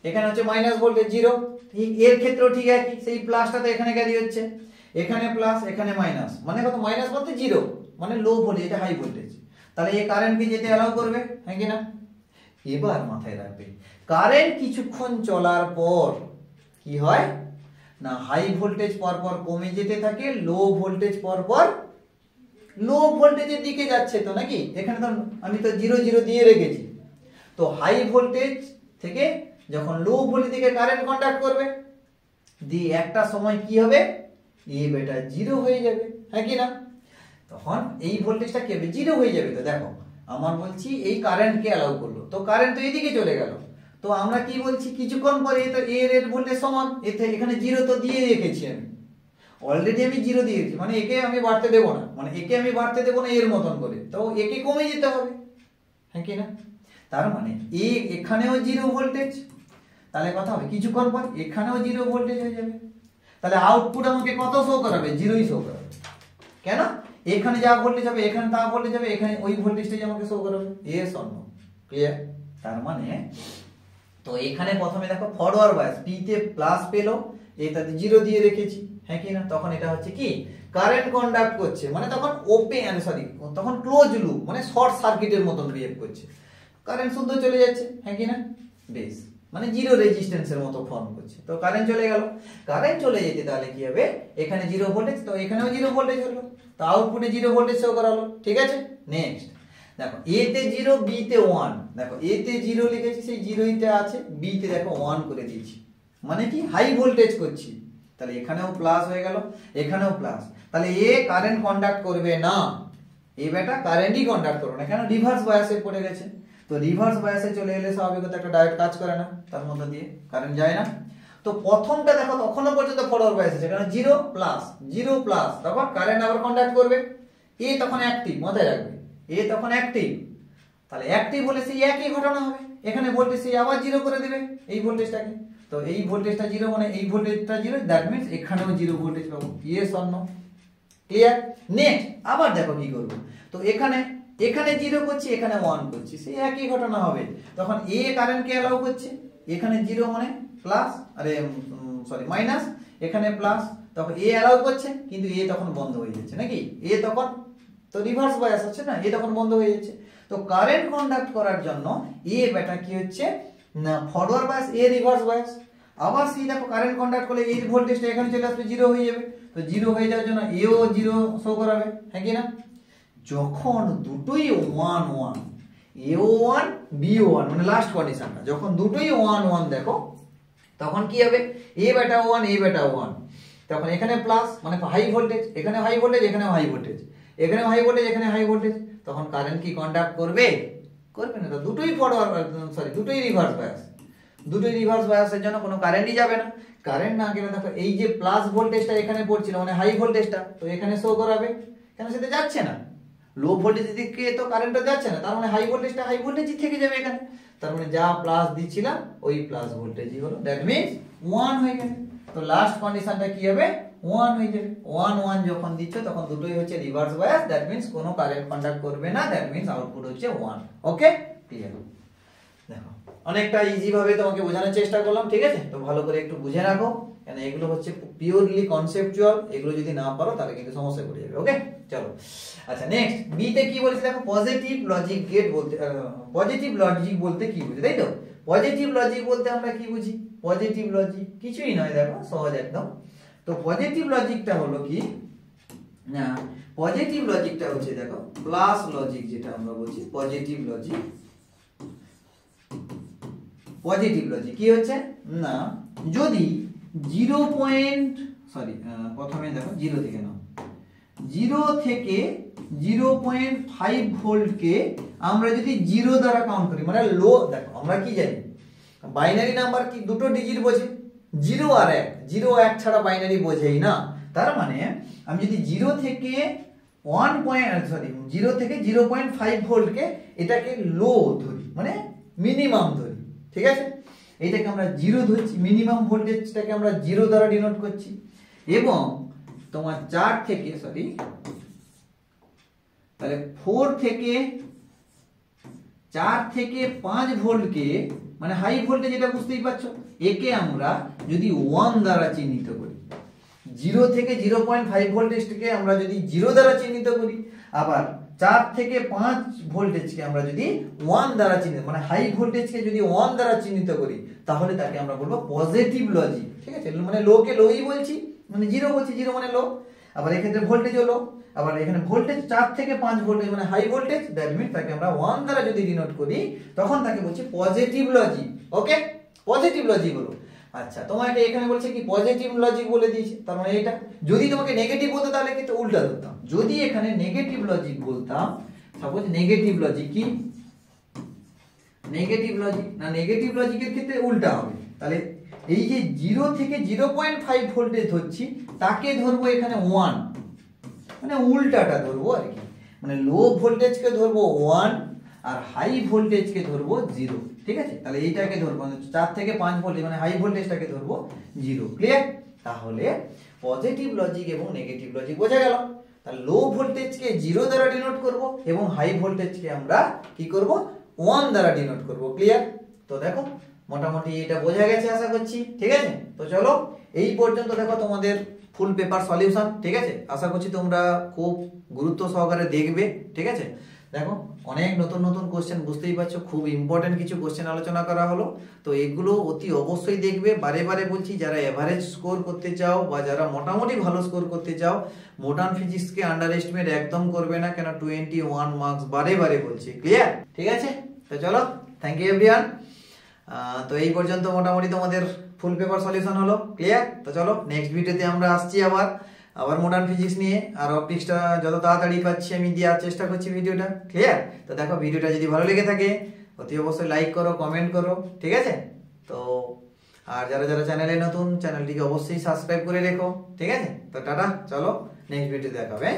এখানে হচ্ছে মাইনাস ভোল্টেজ 0, ঠিক এর ক্ষেত্রেও ঠিক একই, সেই প্লাসটা তো এখানে ক্যারি হচ্ছে, এখানে প্লাস এখানে মাইনাস, মানে কত মাইনাস বলতে 0, মানে লো ভোল্টেজ, এটা হাই ভোল্টেজ, তাহলে এই কারেন্টকে যেতে অ্যালাউ করবে, হ্যাঁ কি না? এবার মাথায় রাখবে কারেন্ট কিছুক্ষণ চলার পর কি হয় না, হাই ভোল্টেজ পরপর কমে যেতে থাকে, লো ভোল্টেজ পরপর লো ভোল্টেজের দিকে যাচ্ছে তো নাকি, এখানে তো আমি তো 0 0 দিয়ে রেখেছি, তো হাই ভোল্টেজ থেকে যখন লো ভোল্টেজ দিকে কারেন্ট কন্ডাক্ট করবে, দিয়ে একটা সময় কি হবে, এ বেটা 0 হয়ে যাবে, হ্যাঁ কি না? তখন এই ভোল্টেজটা কি হবে 0 হয়ে যাবে। তো দেখো আমার বলছি এই কারেন্টকে অ্যালাউ করলো, তো কারেন্ট তো এদিকে চলে গেল, তো আমরা কি বলছি কিছুক্ষণ পরে তো এর ভোল্টেজ সমান, এতে এখানে 0 তো দিয়ে রেখেছি আমি, অলরেডি আমি 0 দিয়েছি, মানে একে আমি বাড়তে দেবো না, মানে একে আমি বাড়তে দেবো না এর মতন করে, তো একে কমে যেতে হবে, হ্যাঁ কি না? তার মানে এখানেও 0 ভোল্টেজ, তাহলে কথা হবে কিছুক্ষণ পর এখানেও 0 ভোল্টেজ হয়ে যাবে, তাহলে আউটপুট আমাকে কত শো করাবে, 0ই শো করাবে। কেন? এখানে যা ভোল্টেজ হবে এখানে তা ভোল্টেজ হবে, এখানে ওই ভোল্টেজটাই আমাকে শো করাবে, এস অন্য, ক্লিয়ার? তার মানে তো এখানে প্রথমে দেখো ফরওয়ার্ড বায়াস, পি তে প্লাস পেলো, এটাতে 0 দিয়ে রেখেছি, হ্যাঁ কি না? তখন এটা হচ্ছে কি কারেন্ট কন্ডাক্ট করছে, মানে তখন ওপেন সরি তখন ক্লোজ লুপ, মানে শর্ট সার্কিটের মতন বিহেভ করছে, কারেন্ট শুদ্ধ চলে যাচ্ছে, হ্যাঁ কি না? বেশ, মানে 0 রেজিস্ট্যান্সের মতো ফর্ম করছে, তো কারেন্ট চলে গেল, কারেন্ট চলে যেতে তাহলে কি হবে, এখানে 0 ভোল্টেজ, তো এখানেও 0 ভোল্টেজ হলো, তো আউটপুটে 0 ভোল্টেজ শো করালো, ঠিক আছে। নেক্সট দেখো এ তে 0, বি তে 1, দেখো এ তে 0 লিখেছি, সেই 0ই তে আছে, বি তে দেখো 1 করে দিয়েছি, মানে কি হাই ভোল্টেজ করছি, তাহলে এখানেও প্লাস হয়ে গেল, এখানেও প্লাস, তাহলে এ কারেন্ট কন্ডাক্ট করবে না, এ বেটা কারেন্টই কন্ডাক্ট করবে না, কেন রিভার্স বায়াসে পড়ে গেছে, তো রিভার্স বায়াসে চলে এলে স্বাভাবিকত একটা ডায়োড কাজ করে না, তার মধ্যে দিয়ে কারেন্ট যায় না। তো প্রথমটা দেখো তখনও পর্যন্ত ফরওয়ার্ড বায়াস আছে, কারণ 0 প্লাস তখন কারেন্ট আবার কন্ডাক্ট করবে, এ তখন অ্যাক্টিভ, মাথায় রাখবে এ তখন অ্যাক্টিভ, তাহলে অ্যাক্টিভ হলে সেই একই ঘটনা হবে, এখানে ভোল্টেজ সেই আবার 0 করে দিবে এই ভোল্টেজটাকে, তো এই ভোল্টেজটা 0 মানে এই ভোল্টেজটা 0, দ্যাট মিন্স এখানেও 0 ভোল্টেজ পাবো, yes or no, clear? Next আবার দেখো কি করব, তো এখানে 0 করছি, এখানে 1 করছি, সেই একই ঘটনা হবে, তখন এ কারেন্টকে অ্যালাউ করছে, এখানে 0 মানে প্লাস, আরে সরি মাইনাস, এখানে প্লাস, তখন এ অ্যালাউ করছে, কিন্তু এ তখন বন্ধ হয়ে যাচ্ছে নাকি, এ তখন তো রিভার্স বায়াস হচ্ছে না, এ তখন বন্ধ হয়ে যাচ্ছে, তো কারেন্ট কন্ডাক্ট করার জন্য এ বেটা কি হচ্ছে না ফরওয়ার্ড বায়াস, এ রিভার্স বায়াস, আবার সেই দেখো কারেন্ট কন্ডাক্ট করলে এই ভোল্টেজটা এখানে চলে আসবে, 0 হয়ে যাবে, তো 0 হয়ে যাওয়ার জন্য এও 0 শো করাবে, হ্যাঁ কি না? যখন দুটোই 1 1, এও 1 বিও 1, মানে লাস্ট কন্ডিশনটা যখন দুটোই 1 1 দেখো, তখন কি হবে এ বেটা 1 এ বেটা 1, তখন এখানে প্লাস মানে হাই ভোল্টেজ, এখানে হাই ভোল্টেজ, এখানেও হাই ভোল্টেজ, এখানেও হাই ভোল্টেজ, এখানে হাই ভোল্টেজ, তখন কারেন্ট কি কন্ডাক্ট করবে, করবে না, তো দুটোই ফরওয়ার্ড সরি দুটোই রিভার্স বায়াস, দুটোই রিভার্স বায়াসের জন্য কোনো কারেন্টই যাবে না, কারেন্ট না গেলে দেখো এই যে প্লাস ভোল্টেজটা এখানে পড়ছিল মানে হাই ভোল্টেজটা, তো এখানে শো করাবে, কেন সেটা যাচ্ছে না, লো ভোল্টেজের দিকে তো কারেন্টটা যাচ্ছে না, তার মানে হাই ভোল্টেজটা হাই ভোল্টেজই থেকে যাবে এখানে, তার মানে যা প্লাস দিচ্ছিলাম ওই প্লাস ভোল্টেজই হলো, দ্যাট মিন্স 1 হয়ে গেল, তো লাস্ট কন্ডিশনটা কি হবে 1 হয়ে যাবে, 1 1 যখন দিচ্ছ তখন দুটোই হচ্ছে রিভার্স বায়াস, দ্যাট মিন্স কোনো কারেন্ট কন্ডাক্ট করবে না, দ্যাট মিন্স আউটপুট হচ্ছে 1, ওকে ক্লিয়ার? দেখো অনেকটা ইজি ভাবে তোমাকে বোঝানোর চেষ্টা করলাম, ঠিক আছে, তো ভালো করে একটু বুঝে রাখো। কারণ এগুলো হচ্ছে পিওরলি কনসেপচুয়াল, এগুলো যদি না পারো তাহলে কিন্তু সমস্যা পড়ে যাবে। ওকে চলো, আচ্ছা নেক্সট বি তে কি বলেছে দেখো, পজিটিভ লজিক গেট বলতে, পজিটিভ লজিক বলতে কি বুঝি, তাই তো? পজিটিভ লজিক বলতে আমরা কি বুঝি? পজিটিভ লজিক কিছুই নয়, দেখো সহজ একদম। তো পজিটিভ লজিকটা হলো কি না, পজিটিভ লজিকটা হচ্ছে দেখো প্লাস লজিক, যেটা আমরা বলছি পজিটিভ লজিক। পজিটিভ লজিক কি হচ্ছে না, যদি প্রথমে দেখো 0 থেকে নাও, 0 থেকে 0.5 ভোল্টকে আমরা যদি 0 দ্বারা কাউন্ট করি, মানে লো, দেখো আমরা কি জানি বাইনারি নাম্বার কি দুটো ডিজিট বোঝে, 0 আর 1, 0 1 ছাড়া বাইনারি বোঝেই না। তার মানে আমি যদি 0 থেকে 0.5 ভোল্টকে এটাকে লো ধরি, মানে মিনিমাম ধরি, ঠিক আছে? এইটাকে আমরা 0 ধরছি, মিনিমাম ভোল্টেজটাকে আমরা 0 দ্বারা ডিনোট করছি। এবং তোমার 4 থেকে তাহলে 4 থেকে 5 ভোল্টকে, মানে হাই ভোল্টেজ, এটা বুঝতেই পারছো, একে আমরা যদি 1 দ্বারা চিহ্নিত করি, 0 থেকে 0.5 ভোল্টেজকে আমরা যদি 0 দ্বারা চিহ্নিত করি, আবার 4 থেকে 5 ভোল্টেজকে আমরা যদি 1 দ্বারা চিহ্নিত, মানে হাই ভোল্টেজকে যদি 1 দ্বারা চিহ্নিত করি, তাহলে তাকে আমরা বলবো পজিটিভ লজিক, ঠিক আছে? মানে লো কে লোই বলছি, মানে 0 বলছি, 0 মানে লো। আবার এক্ষেত্রে ভোল্টেজ হলো, আবার এখানে ভোল্টেজ 4 থেকে 5 ভোল্টেজ মানে হাই ভোল্টেজ, দ্যাট মিন্স তাকে আমরা 1 দ্বারা যদি ডিনোট করি, তখন তাকে বলছি পজিটিভ লজিক। ওকে, পজিটিভ লজিক হলো। আচ্ছা, তোমাকে এখানে বলছে কি পজিটিভ লজিক বলে দিয়েছে, তার মানে এটা। যদি তোমাকে নেগেটিভ বলতো তাহলে কিন্তু উল্টা ধরতাম। যদি এখানে নেগেটিভ লজিক বলতাম, সাপোজ নেগেটিভ লজিক কি, নেগেটিভ লজিক না, নেগেটিভ লজিকের ক্ষেত্রে উল্টা হবে। তাহলে এই যে 0 থেকে 0.5 ভোল্টেজ ধরছি, তাকে ধরবো এখানে 1, মানে উল্টাটা ধরবো আর কি, মানে লো ভোল্টেজকে ধরবো 1 আর হাই ভোল্টেজকে ধরবো 0, ঠিক আছে? তাহলে এইটাকে ধরবো 4 থেকে 5 ভোল্টেজ, মানে হাই ভোল্টেজটাকে ধরবো 0। ক্লিয়ার? তাহলে পজিটিভ লজিক এবং নেগেটিভ লজিক বোঝা গেল। তাহলে লো ভোল্টেজকে 0 দ্বারা ডিনোট করব এবং হাই ভোল্টেজকে আমরা কি করব, 1 দ্বারা ডিনোট করব। ক্লিয়ার? তো দেখো মোটামুটি এটা বোঝা গেছে আশা করছি, ঠিক আছে? তো চলো এই পর্যন্ত দেখো তোমাদের ফুল পেপার সলিউশন, ঠিক আছে? আশা করছি তোমরা খুব গুরুত্ব সহকারে দেখবে, ঠিক আছে? দেখো অনেক নতুন নতুন কোশ্চেন, বুঝতেই পারছো খুব ইম্পর্টেন্ট কিছু কোশ্চেন আলোচনা করা হলো। তো এগুলো অতি অবশ্যই দেখবে। বারে বারে বলছি, যারা এভারেজ স্কোর করতে চাও বা যারা মোটামুটি ভালো স্কোর করতে চাও, মডার্ন ফিজিক্সকে আন্ডার এস্টিমেট একদম করবে না, কেন 21 মার্কস বারে বারে বলছি। ক্লিয়ার? ঠিক আছে? তো চলো, থ্যাংক ইউ এভরিওয়ান। তো এই পর্যন্ত মোটামুটি তোমাদের ফুল পেপার সলিউশন হলো। ক্লিয়ার? তো চলো নেক্সট ভিডিওতে আমরা আসছি আবার মডার্ন ফিজিক্স নিয়ে, আর অপটিক্সটা যত তাড়াতাড়ি পাচ্ছি আমি দেওয়ার চেষ্টা করছি ভিডিওটা। ক্লিয়ার? তো দেখো ভিডিওটা যদি ভালো লেগে থাকে অতি অবশ্যই লাইক করো, কমেন্ট করো, ঠিক আছে? তো আর যারা যারা চ্যানেলে নতুন, চ্যানেলটিকে অবশ্যই সাবস্ক্রাইব করে রেখো, ঠিক আছে? তো টাটা, চলো নেক্সট ভিডিও দেখাবে।